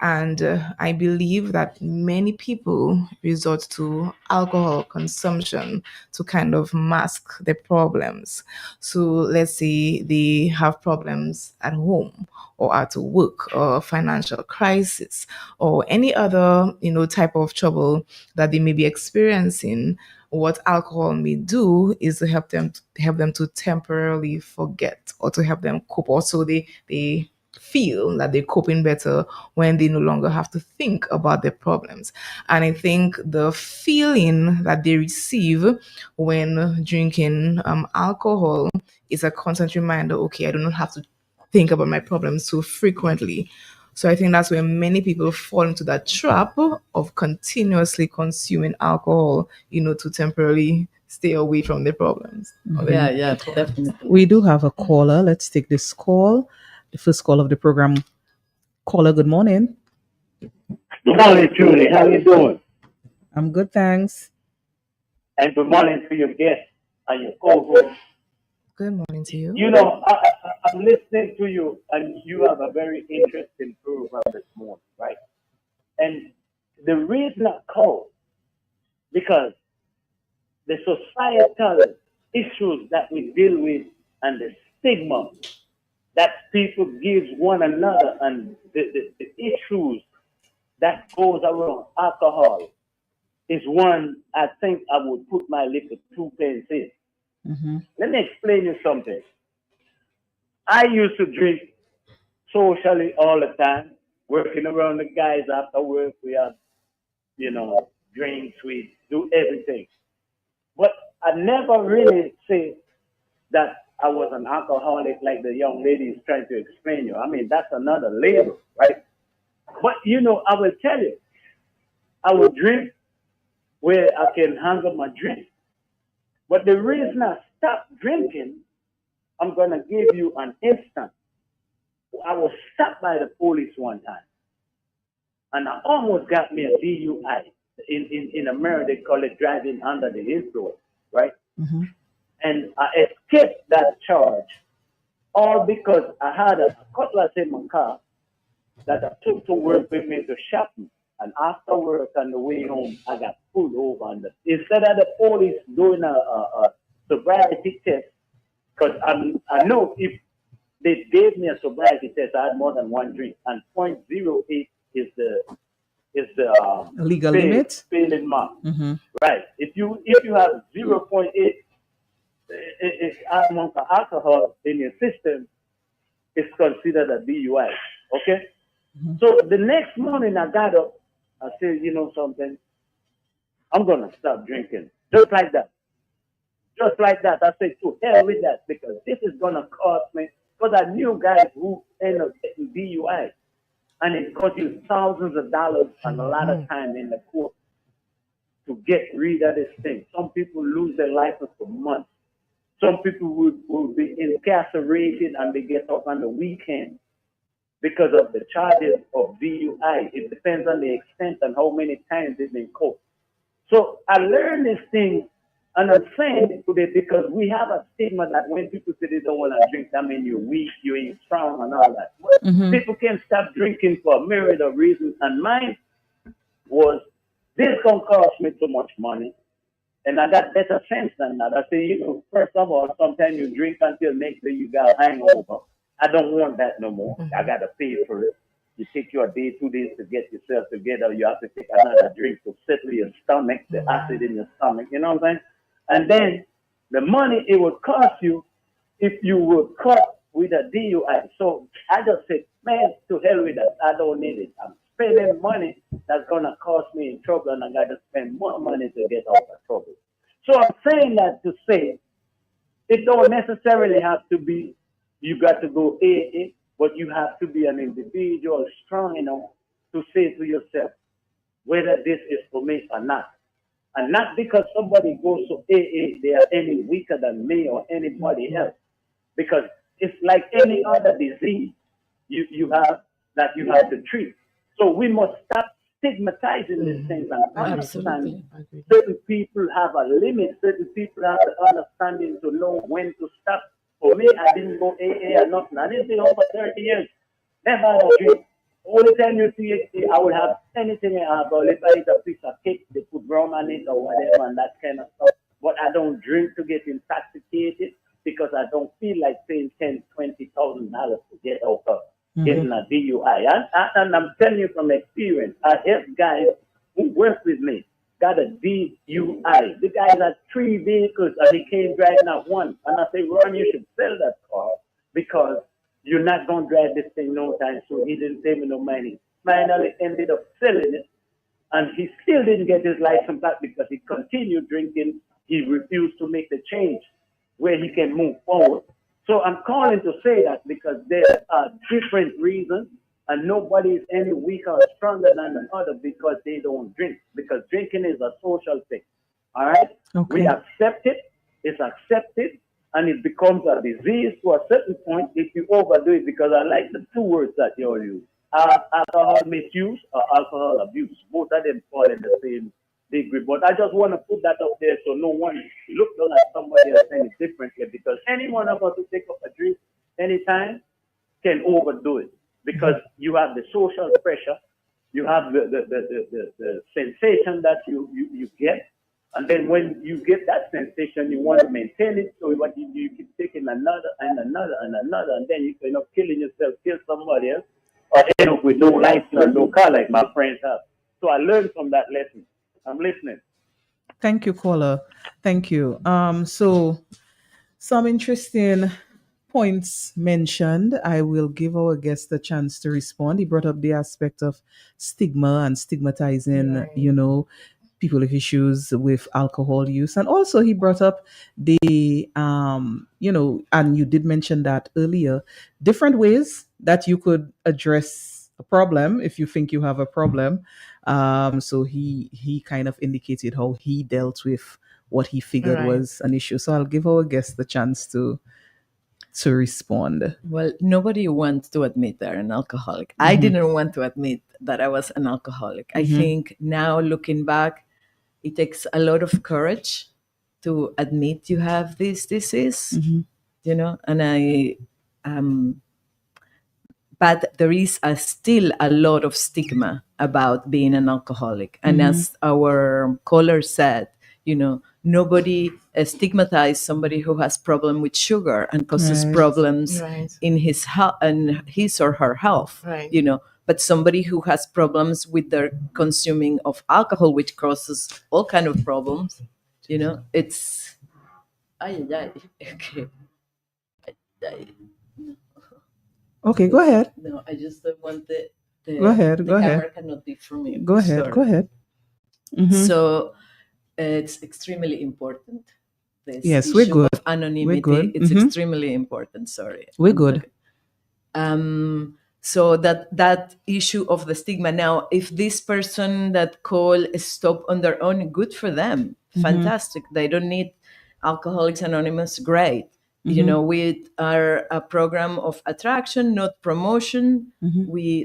And I believe that many people resort to alcohol consumption to kind of mask their problems. So let's say they have problems at home or at work or financial crisis or any other, type of trouble that they may be experiencing. What alcohol may do is to help them to temporarily forget, or to help them cope. Also, they feel that they're coping better when they no longer have to think about their problems. And I think the feeling that they receive when drinking alcohol is a constant reminder, okay, I do not have to think about my problems so frequently. So I think that's where many people fall into that trap of continuously consuming alcohol, to temporarily stay away from their problems. Yeah, definitely. We do have a caller. Let's take this call. The first call of the program. Caller, good morning. Good morning, Julie. How you doing? I'm good, thanks. And good morning to your guest and your co-host. Good morning to you. I'm listening to you, and you have a very interesting program this morning, right? And the reason I called, because the societal issues that we deal with and the stigma that people give one another, and the issues that goes around alcohol is one I think I would put my little 2 pence in. Let me explain you something. I used to drink socially all the time, working around the guys after work. We have, drinks, we do everything. But I never really say that I was an alcoholic like the young lady is trying to explain you. I mean, that's another label, right? But, I will tell you, I will drink where I can handle my drink. But the reason I stopped drinking, I'm going to give you an instance. I was stopped by the police one time, and I almost got me a DUI. in America they call it driving under the influence, right? Mm-hmm. And I escaped that charge all because I had a cutlass in my car that I took to work with me to shopping. And after work on the way home, I got pulled over. And instead of the police doing a sobriety test, because I know if they gave me a sobriety test, I had more than one drink, and .08 is the Legal limit. failing mark. Mm-hmm. Right. If you have 0.8 amount of alcohol in your system, it's considered a DUI. Okay. Mm-hmm. So the next morning I got up. I said, you know something, I'm gonna stop drinking. Just like that. Just like that. I said, to hell with that, because this is gonna cost me. Because I knew guys who end up getting DUI, and it cost you thousands of dollars and a lot of time in the court to get rid of this thing. Some people lose their license for months. Some people will be incarcerated and they get off on the weekend because of the charges of DUI. It depends on the extent and how many times they've been caught. So I learned this thing, and I'm saying it today because we have a stigma that when people say they don't want to drink, that means you're weak, you ain't strong, and all that. Mm-hmm. People can stop drinking for a myriad of reasons, and mine was, this gonna cost me too much money. And I got better sense than that. I say, you know, first of all, sometimes you drink until next day you got a hangover. I don't want that no more. I got to pay for it. You take your day, 2 days to get yourself together. You have to take another drink to settle your stomach, the acid in your stomach. You know what I'm saying? And then the money it would cost you if you would cut with a DUI. So I just said, man, to hell with that. I don't need it. I'm spending money that's going to cost me in trouble, and I got to spend more money to get out of trouble. So I'm saying that to say it don't necessarily have to be you got to go AA, but you have to be an individual strong enough to say to yourself whether this is for me or not. And not because somebody goes to AA, they are any weaker than me or anybody else. Because it's like any other disease you have that you have to treat. So we must stop stigmatizing these things and understand certain people have a limit, certain people have the understanding to know when to stop. For me, I didn't go AA or nothing. I didn't say over 30 years. Never had a drink. Only time you see it, I would have anything I have. Or if I eat a piece of cake, they put rum on it or whatever and that kind of stuff. But I don't drink to get intoxicated because I don't feel like paying $10,000, $20,000 to get out of getting a DUI. And I'm telling you from experience, I have guys who work with me got a DUI. The guy had 3 vehicles and he came driving at one. And I say, Ron, you should sell that car because you're not going to drive this thing no time soon. He didn't pay me no money. Finally ended up selling it. And he still didn't get his license back because he continued drinking. He refused to make the change where he can move forward. So I'm calling to say that because there are different reasons. And nobody is any weaker or stronger than another because they don't drink. Because drinking is a social thing. All right? Okay. We accept it. It's accepted. And it becomes a disease to a certain point if you overdo it. Because I like the 2 words that you all use. Alcohol misuse or alcohol abuse. Both of them fall in the same degree. But I just want to put that up there so no one looks at somebody else any differently. Because any one of us who take up a drink anytime can overdo it. Because you have the social pressure, you have the sensation that you get, and then when you get that sensation, you want to maintain it. So what you keep taking another and another and another, and then you end up killing yourself, kill somebody else, or end up with no license or no car like my friends have. So I learned from that lesson. I'm listening. Thank you, caller. Thank you. So some interesting points mentioned. I will give our guest a chance to respond. He brought up the aspect of stigma and stigmatizing, people with issues with alcohol use. And also he brought up the, and you did mention that earlier, different ways that you could address a problem if you think you have a problem. So he kind of indicated how he dealt with what he figured was an issue. So I'll give our guest the chance to to respond? Well, nobody wants to admit they're an alcoholic. I didn't want to admit that I was an alcoholic. I think now looking back, it takes a lot of courage to admit you have this disease, you know, and but there is still a lot of stigma about being an alcoholic. And as our caller said, you know, nobody stigmatizes somebody who has problem with sugar and causes problems in his or her health, you know. But somebody who has problems with their consuming of alcohol, which causes all kind of problems, you know, it's okay. Okay, go ahead. No, I just don't want the Go ahead. camera cannot be from you. Go ahead. Sorry. Go ahead. So it's extremely important. This Yes, we're issue good. of anonymity. We're good. It's extremely important. Sorry. We're good. So that issue of the stigma. Now, if this person that call stop on their own, good for them. Fantastic. They don't need Alcoholics Anonymous. Great. You know, we are a program of attraction, not promotion.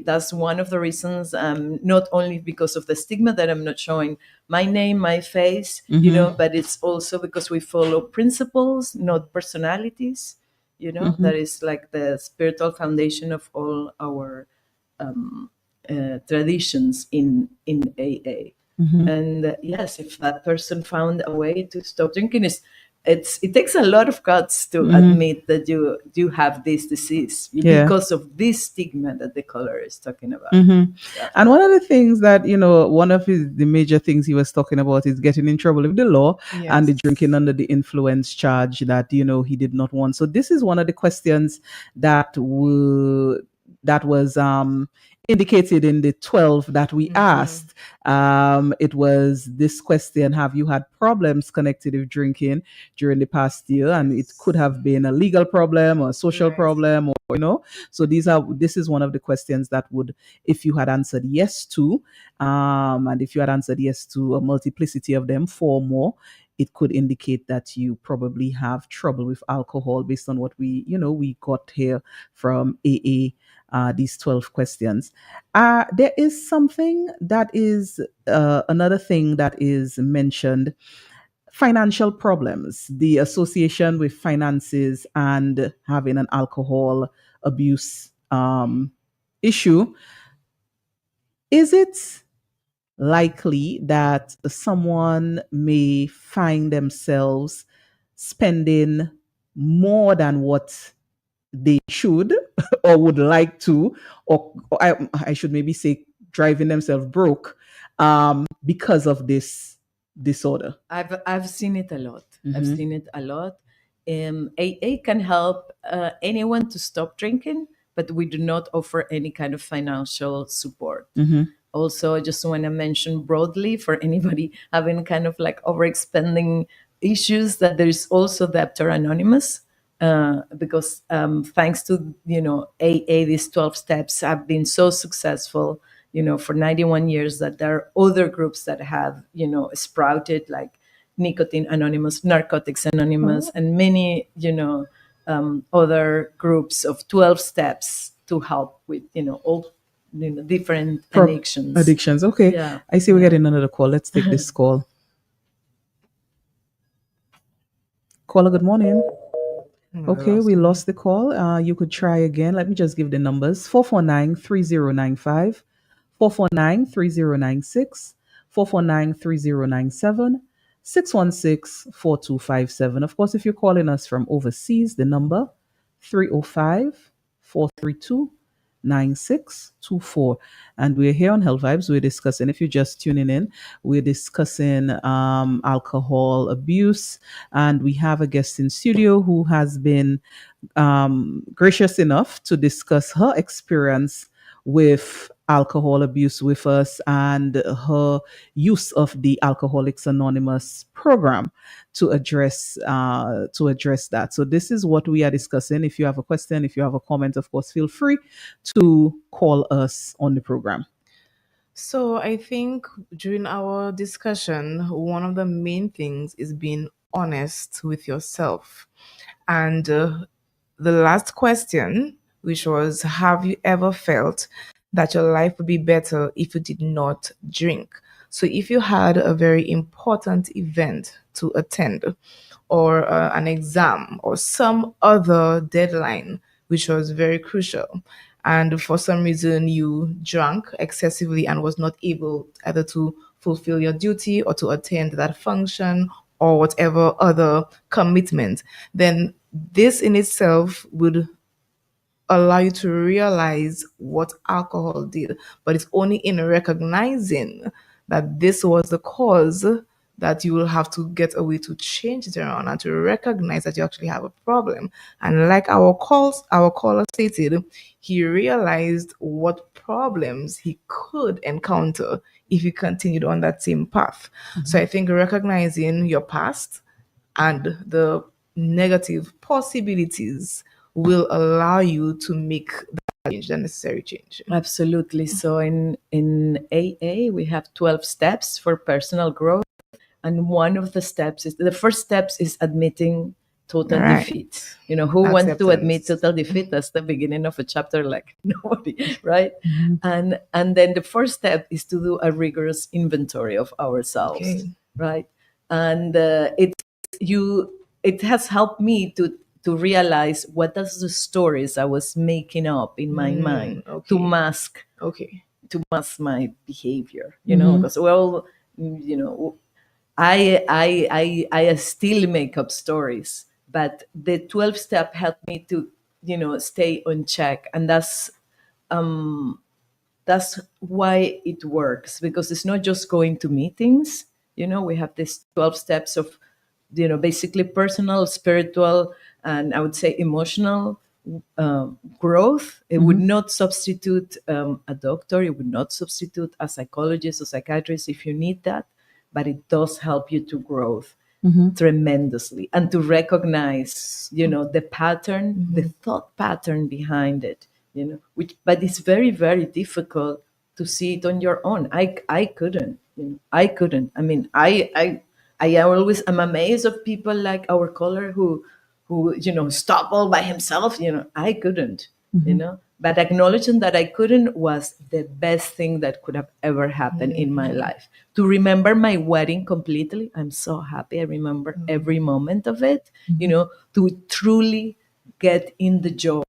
That's one of the reasons, not only because of the stigma that I'm not showing my name, my face, you know, but it's also because we follow principles, not personalities, you know. That is like the spiritual foundation of all our traditions in AA. And yes, if that person found a way to stop drinking, it takes a lot of guts to admit that you have this disease because of this stigma that the caller is talking about. And one of the things that, you know, one of the major things he was talking about is getting in trouble with the law and the drinking under the influence charge that, you know, he did not want. So this is one of the questions that was indicated in the 12 that we asked. It was this question: have you had problems connected with drinking during the past year? And it could have been a legal problem or a social problem, or, you know. So this is one of the questions that would, if you had answered yes to, and if you had answered yes to a multiplicity of them, 4 more, it could indicate that you probably have trouble with alcohol based on what we got here from AA. These 12 questions. There is something that is another thing that is mentioned: financial problems, the association with finances and having an alcohol abuse issue. Is it likely that someone may find themselves spending more than what they should or would like to, or I should maybe say driving themselves broke because of this disorder? I've seen it a lot. I've seen it a lot. AA can help anyone to stop drinking, but we do not offer any kind of financial support. Also, I just want to mention broadly for anybody having kind of like overexpending issues that there is also Debtor Anonymous. Because thanks to, you know, AA, these 12 steps have been so successful, you know, for 91 years, that there are other groups that have, you know, sprouted, like Nicotine Anonymous, Narcotics Anonymous, and many, you know, other groups of 12 steps to help with, you know, all, you know, different addictions. Okay. Yeah. I see we're getting another call. Let's take this call. Caller, good morning. Okay, we lost the call. You could try again. Let me just give the numbers: 449-3095, 449-3096, 449-3097, 616-4257. Of course, if you're calling us from overseas, the number 305-432-9624. And we're here on Health Vibes. We're discussing, if you're just tuning in, we're discussing alcohol abuse, and we have a guest in studio who has been gracious enough to discuss her experience with alcohol abuse with us and her use of the Alcoholics Anonymous program to address that. So this is what we are discussing. If you have a question, if you have a comment, of course, feel free to call us on the program. So I think during our discussion, one of the main things is being honest with yourself. And the last question, which was, have you ever felt that your life would be better if you did not drink? So if you had a very important event to attend, or an exam, or some other deadline which was very crucial, and for some reason you drank excessively and was not able either to fulfill your duty or to attend that function or whatever other commitment, then this in itself would allow you to realize what alcohol did. But it's only in recognizing that this was the cause that you will have to get a way to change it around and to recognize that you actually have a problem. And like our caller stated, he realized what problems he could encounter if he continued on that same path. So I think recognizing your past and the negative possibilities will allow you to make that change, the necessary change. Absolutely. So in AA, we have 12 steps for personal growth. And one of the steps is, the first steps is admitting total defeat. You know, who wants to admit total defeat? That's the beginning of a chapter, like nobody, right? And then the first step is to do a rigorous inventory of ourselves, right? And it has helped me to realize what are the stories I was making up in my mind to mask my behavior, you know, because well, you know, I still make up stories, but the 12 step helped me to, you know, stay on check. And that's why it works, because it's not just going to meetings. You know, we have these 12 steps of, you know, basically personal, spiritual, and I would say emotional growth. It would not substitute a doctor. It would not substitute a psychologist or psychiatrist if you need that, but it does help you to grow tremendously and to recognize, you know, the pattern, the thought pattern behind it, you know, but it's very, very difficult to see it on your own. I couldn't, you know, I couldn't. I mean, I always am amazed of people like our caller who, you know, stop all by himself. You know, I couldn't, you know, but acknowledging that I couldn't was the best thing that could have ever happened in my life. To remember my wedding completely, I'm so happy. I remember every moment of it, you know, to truly get in the joy.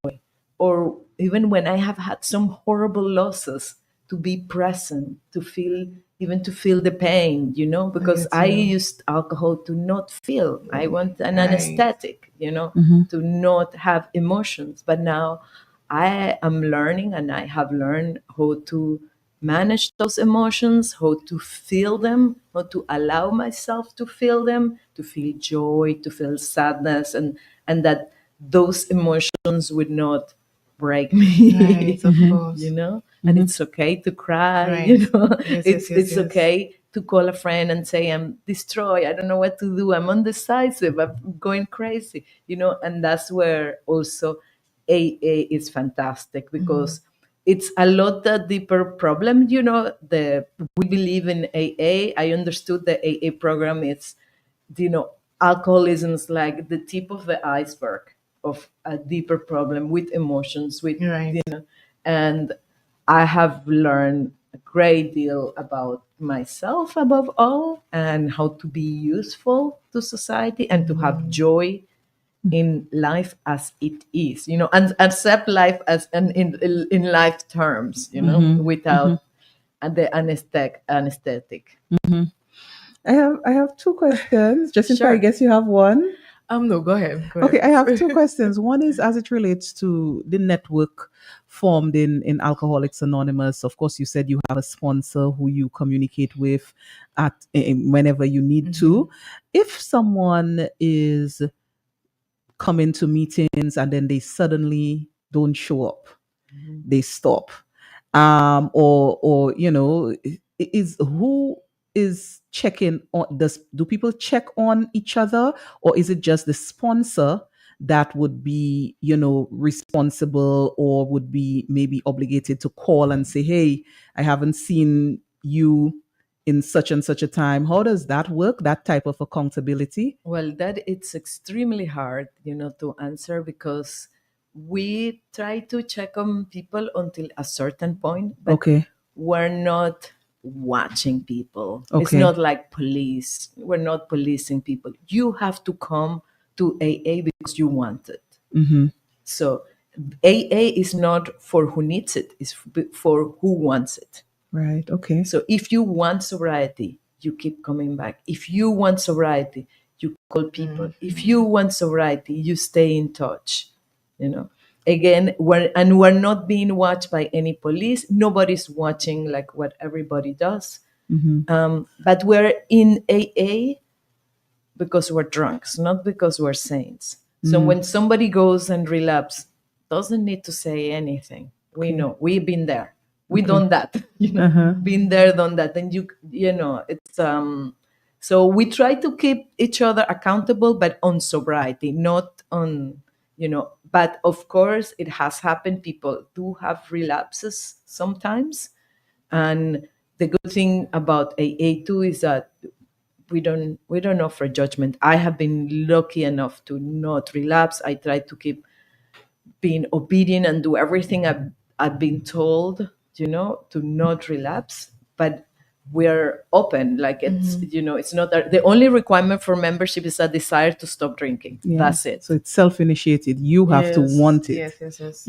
Or even when I have had some horrible losses, to be present, to feel the pain, you know, because I used alcohol to not feel. I want an anesthetic, you know, to not have emotions. But now I am learning, and I have learned how to manage those emotions, how to feel them, how to allow myself to feel them, to feel joy, to feel sadness, and that those emotions would not break me. Right, of course. You know, and it's okay to cry. You know, it's okay to call a friend and say, I'm destroyed, I don't know what to do, I'm undecisive, I'm going crazy, you know. And that's where also AA is fantastic, because it's a lot deeper problem. You know, we believe in AA. I understood the AA program. It's, you know, alcoholism is like the tip of the iceberg of a deeper problem with emotions, with, you know, and I have learned a great deal about myself above all, and how to be useful to society and to have joy in life as it is, you know, and accept life as in life terms, you know, without the anesthetic. I have two questions. Just Sure. I guess you have one. No, go ahead. Okay, I have two questions. One is as it relates to the network formed in Alcoholics Anonymous. Of course, you said you have a sponsor who you communicate with at whenever you need to. If someone is coming to meetings and then they suddenly don't show up, they stop, or you know, who is checking on, do people check on each other, or is it just the sponsor that would be, you know, responsible, or would be maybe obligated to call and say, hey, I haven't seen you in such and such a time? How does that work, that type of accountability? Well, that it's extremely hard, you know, to answer, because we try to check on people until a certain point, but Okay. we're not watching people. It's Okay. not like police. We're not policing people. You have to come to AA because you want it. Mm-hmm. So AA is not for who needs it, it's for who wants it. Right. Okay. So if you want sobriety, you keep coming back. If you want sobriety, you call people. If you want sobriety, you stay in touch. You know, again, we're not being watched by any police. Nobody's watching like what everybody does. But we're in AA because we're drunks, not because we're saints. So when somebody goes and relapse, doesn't need to say anything. We know, we've been there. We done that, been there, done that. And you know, it's so we try to keep each other accountable, but on sobriety, not on, but of course it has happened. People do have relapses sometimes. And the good thing about AA too is that we don't offer judgment. I have been lucky enough to not relapse. I try to keep being obedient and do everything I've been told, to not relapse. But we're open. Like it's, it's not the only requirement for membership is a desire to stop drinking. Yeah. That's it. So it's self-initiated. You have to want it. Yes.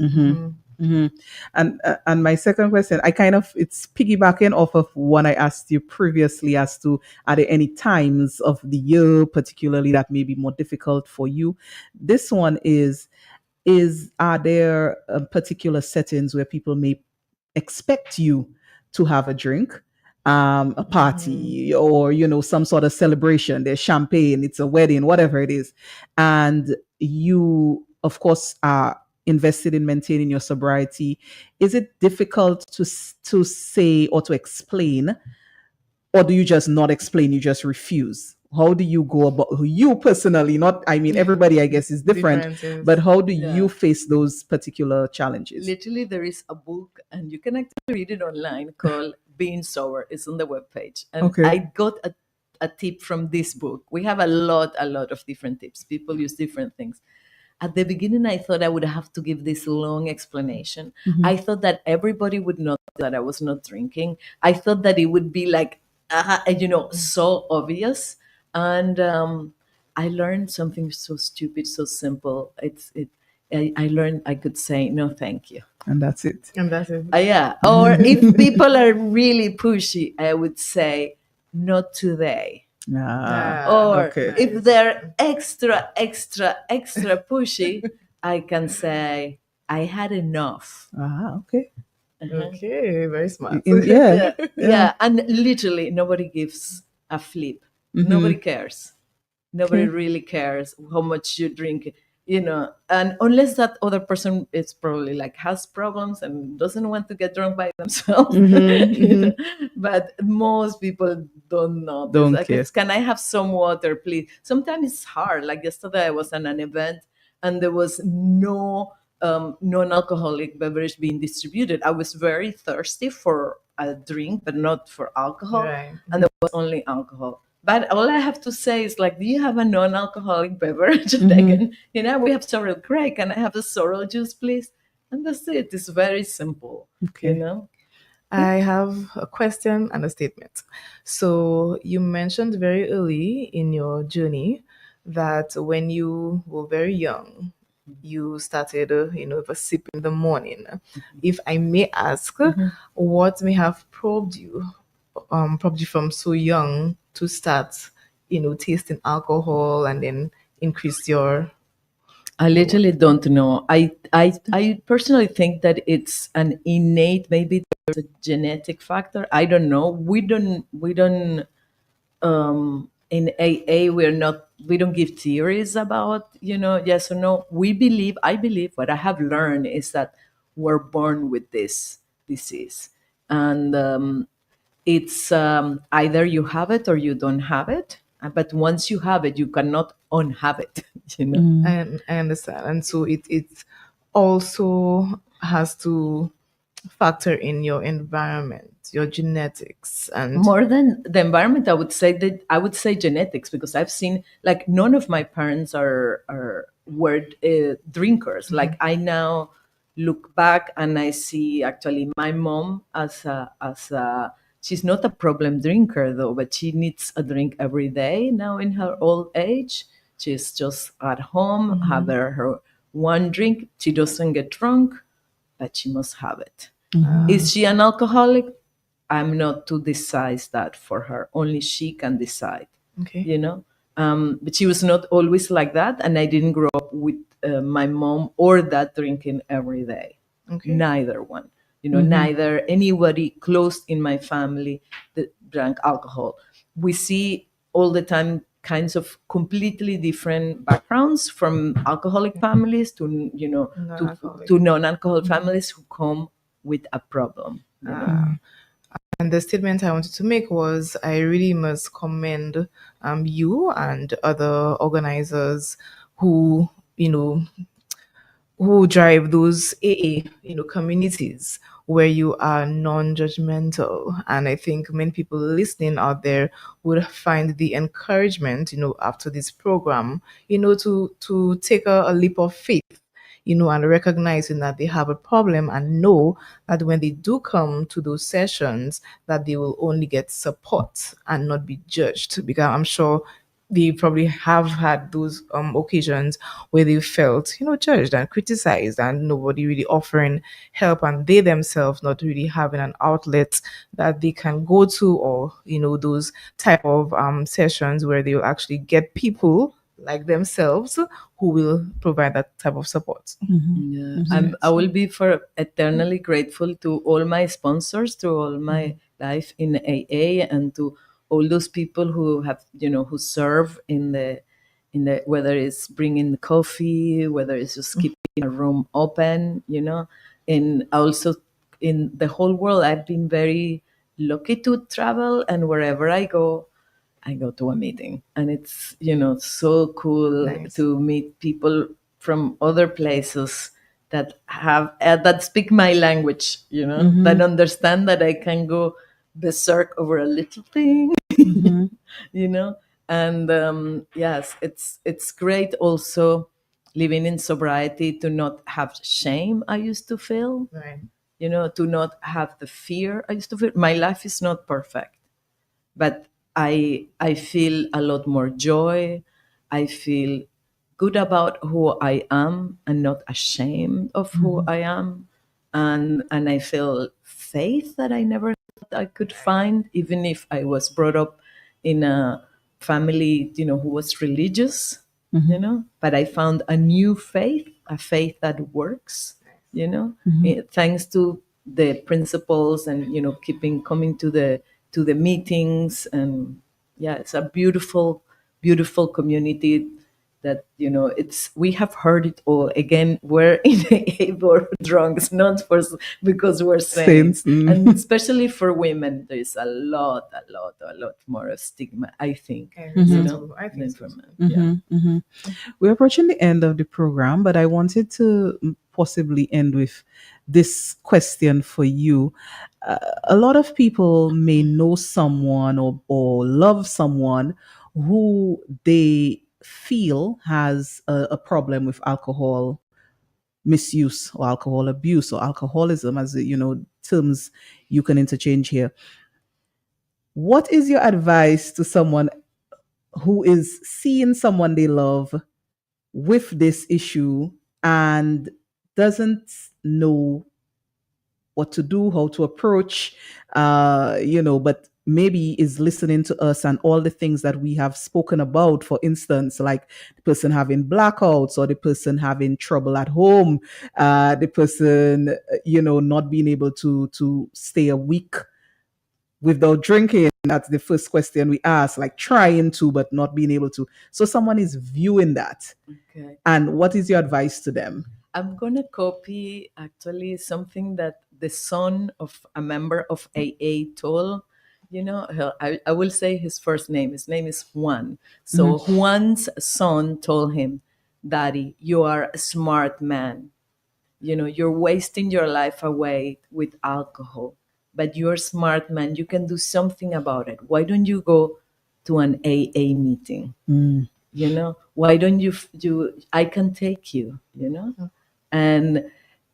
And my second question, it's piggybacking off of one I asked you previously as to, are there any times of the year particularly that may be more difficult for you? This one is are there particular settings where people may expect you to have a drink, a party, or some sort of celebration? There's champagne, it's a wedding, whatever it is, and you of course are invested in maintaining your sobriety. Is it difficult to say or to explain, or do you just not explain, you just refuse? How do you go about, you personally, not, I mean, everybody I guess is different, but how do you face those particular challenges? Literally, there is a book, and you can actually read it online, called Being Sober. It's on the webpage. And I got a tip from this book. We have a lot of different tips. People use different things. At the beginning, I thought I would have to give this long explanation. I thought that everybody would know that I was not drinking. I thought that it would be like, so obvious. And I learned something so stupid, so simple. I learned I could say, no, thank you. And that's it. Yeah. Or if people are really pushy, I would say, not today. Or if they're extra pushy, I can say, I had enough. Okay. Okay, very smart. Yeah. And literally, nobody gives a flip. Nobody cares. Nobody really cares how much you drink, and unless that other person is probably like has problems and doesn't want to get drunk by themselves. But most people don't know. Don't care. Can I have some water, please? Sometimes it's hard. Like yesterday, I was at an event and there was no non-alcoholic beverage being distributed. I was very thirsty for a drink, but not for alcohol. Right. And there was only alcohol. But all I have to say is like, do you have a non-alcoholic beverage? We have sorrel. Great. Can I have a sorrel juice, please? And that's it. It's very simple. Okay. I have a question and a statement. So you mentioned very early in your journey that when you were very young, you started, with a sip in the morning. If I may ask, what may have probed you from so young to start, tasting alcohol and then increase your... I literally don't know. I personally think that it's an innate, maybe there's a genetic factor. I don't know. We don't in AA, we don't give theories about, yes or no. I believe what I have learned is that we're born with this disease. And it's either you have it or you don't have it. But once you have it, you cannot unhave it. I understand. And so it also has to factor in your environment, your genetics, and more than the environment. I would say genetics, because I've seen, like, none of my parents are were drinkers. Like I now look back and I see actually my mom as a she's not a problem drinker though, but she needs a drink every day now in her old age. She's just at home, have her one drink. She doesn't get drunk, but she must have it. Is she an alcoholic? I'm not to decide that for her. Only she can decide. Okay. You know, but she was not always like that, and I didn't grow up with my mom or dad drinking every day. Okay. Neither one. You know, neither anybody close in my family that drank alcohol. We see all the time kinds of completely different backgrounds, from alcoholic families to, you know, to non-alcoholic families who come with a problem. You know? And the statement I wanted to make was, I really must commend you and other organizers who, you know, who drive those AA, you know, communities where you are non-judgmental. And I think many people listening out there would find the encouragement, you know, after this program, you know, to take a leap of faith, you know, and recognizing that they have a problem, and know that when they do come to those sessions, that they will only get support and not be judged. Because I'm sure they probably have had those occasions where they felt, you know, judged and criticized, and nobody really offering help, and they themselves not really having an outlet that they can go to, or, you know, those type of sessions where they will actually get people like themselves who will provide that type of support. I will be eternally grateful to all my sponsors through all my life in AA, and to all those people who have, you know, who serve in the whether it's bringing coffee, whether it's just keeping a room open, you know. And also in the whole world, I've been very lucky to travel, and wherever I go to a meeting, and it's, you know, so cool to meet people from other places that have that speak my language, you know, that understand that I can go berserk over a little thing, you know. And yes, it's great also living in sobriety to not have shame I used to feel, you know, to not have the fear I used to feel. My life is not perfect, but I feel a lot more joy. I feel good about who I am and not ashamed of who I am. And I feel faith that I never thought I could find, even if I was brought up in a family, you know, who was religious, you know. But I found a new faith, a faith that works, you know, thanks to the principles and, you know, coming to the meetings. And yeah, it's a beautiful community that, you know, we have heard it all. Again, we're in a board drunks, not because we're saints. And especially for women, there's a lot more of stigma, I think. You know, I think so. We're approaching the end of the program, but I wanted to possibly end with this question for you. A lot of people may know someone or love someone who they feel has a problem with alcohol misuse or alcohol abuse or alcoholism, as you know, terms you can interchange here. What is your advice to someone who is seeing someone they love with this issue and doesn't know what to do, how to approach, you know, but maybe is listening to us and all the things that we have spoken about, for instance, like the person having blackouts, or the person having trouble at home, the person, you know, not being able to stay a week without drinking. That's the first question we ask, like trying to, but not being able to. So someone is viewing that. Okay. And what is your advice to them? I'm going to copy actually something that the son of a member of AA told. You know, I will say his first name. His name is Juan. So Juan's son told him, "Daddy, you are a smart man. You know, you're wasting your life away with alcohol, but you're a smart man. You can do something about it. Why don't you go to an AA meeting?" Why don't I can take you, and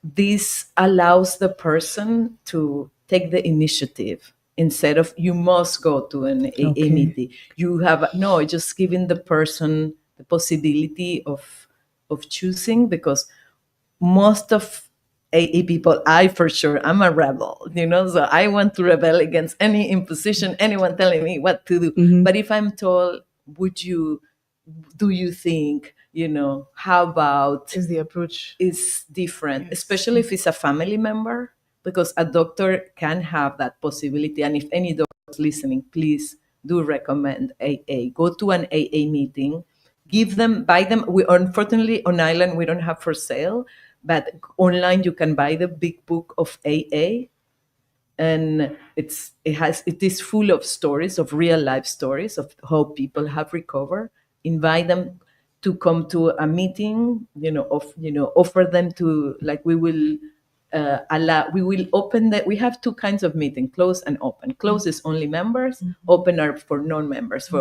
this allows the person to take the initiative instead of you must go to an AA meeting. You have just giving the person the possibility of choosing, because most of AA people, for sure, I'm a rebel, so I want to rebel against any imposition, anyone telling me what to do. But if I'm told, do you think, how about is the approach is different, especially if it's a family member, because a doctor can have that possibility. And if any doctor is listening, please do recommend AA. Go to an AA meeting, buy them. We unfortunately on island we don't have for sale, but online you can buy the big book of AA, and it is full of stories, of real life stories of how people have recovered. Invite them to come to a meeting, offer them to, like, we will open that. We have two kinds of meeting: close and open. Close is only members, open are for non-members.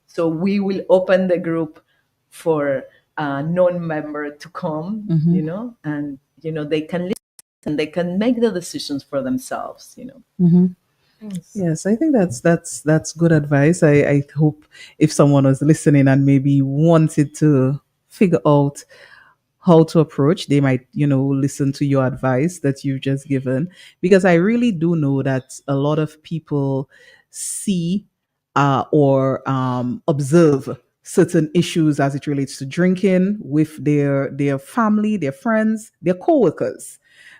So we will open the group for a non-member to come, and they can listen and they can make the decisions for themselves. Yes, I think that's good advice. I hope if someone was listening and maybe wanted to figure out how to approach, they might, listen to your advice that you've just given. Because I really do know that a lot of people see or observe certain issues as it relates to drinking with their family, their friends, their coworkers,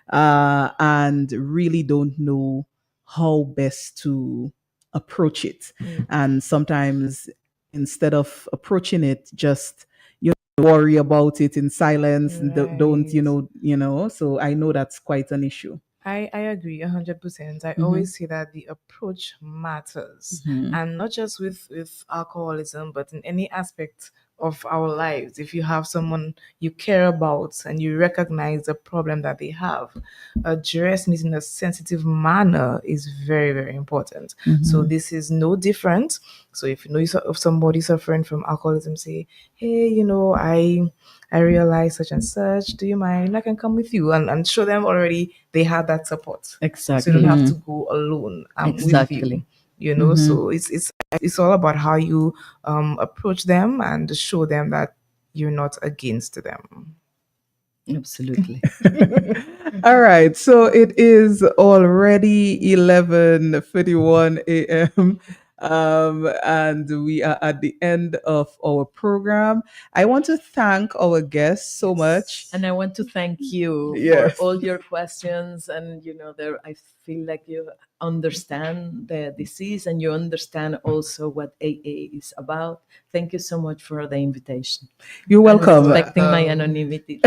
and really don't know how best to approach it. And sometimes instead of approaching it, just worry about it in silence and don't. So I know that's quite an issue. I agree 100%. I always say that the approach matters, and not just with alcoholism, but in any aspect of our lives. If you have someone you care about and you recognize the problem that they have, addressing it in a sensitive manner is very, very important. So this is no different. So if you know of somebody suffering from alcoholism, say, hey, I realize such and such. Do you mind? I can come with you, and show them already they have that support. Exactly. So you don't have to go alone. I'm with you. So it's all about how you approach them and show them that you're not against them. Absolutely. All right. So it is already 11:51 a.m. And we are at the end of our program. I want to thank our guests so much. And I want to thank you for all your questions. And, I feel like you understand the disease and you understand also what AA is about. Thank you so much for the invitation. You're welcome. Respecting my anonymity.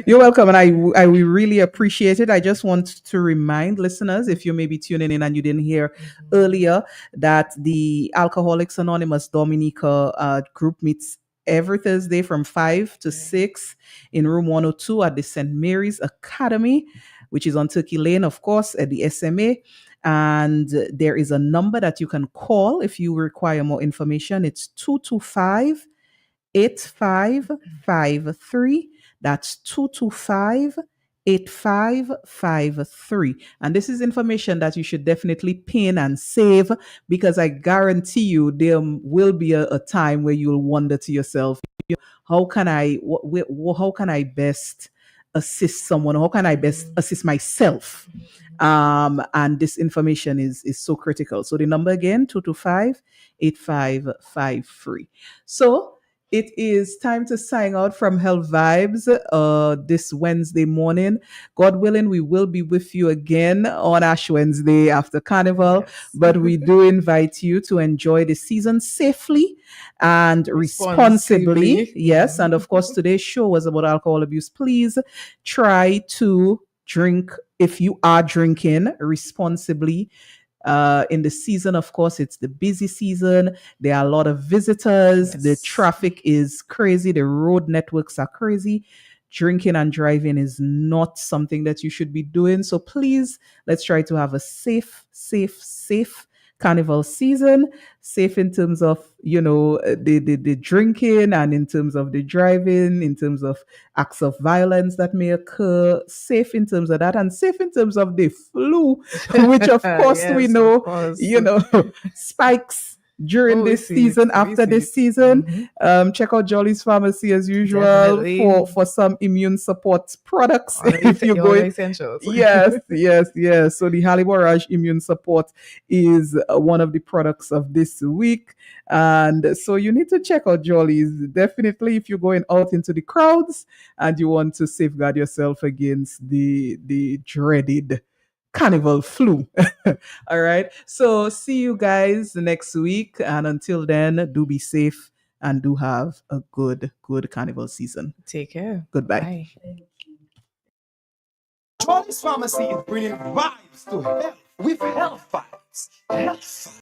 You're welcome. And I will really appreciate it. I just want to remind listeners, if you may be tuning in and you didn't hear earlier, that the Alcoholics Anonymous Dominica group meets every Thursday from 5 to 6 in room 102 at the St. Mary's Academy, which is on Turkey Lane, of course, at the SMA. And there is a number that you can call if you require more information. It's 225-8553. That's 225-8553. And this is information that you should definitely pin and save, because I guarantee you there will be a time where you'll wonder to yourself, how can I best assist someone? How can I best assist myself? And this information is so critical. So the number again, 225-8553. So it is time to sign out from Health Vibes this Wednesday morning. God willing, we will be with you again on Ash Wednesday after Carnival. Yes. But we do invite you to enjoy the season safely and responsibly. Yes. And of course, today's show was about alcohol abuse. Please try to drink, if you are drinking, responsibly. In the season, of course, it's the busy season. There are a lot of visitors. Yes. The traffic is crazy. The road networks are crazy. Drinking and driving is not something that you should be doing. So please, let's try to have a safe carnival season. Safe in terms of, the drinking, and in terms of the driving, in terms of acts of violence that may occur. Safe in terms of that, and safe in terms of the flu, which of course we know, spikes during this season, after this season. Check out Jolly's Pharmacy as usual for some immune support products. If you go essentials. Yes. So the Haliborage Immune Support is one of the products of this week. And so you need to check out Jolly's. Definitely, if you're going out into the crowds and you want to safeguard yourself against the dreaded carnival flu. All right. So see you guys next week. And until then, do be safe and do have a good carnival season. Take care. Goodbye. Bye. Jolly's Pharmacy is bringing vibes to health with health vibes. Health vibes.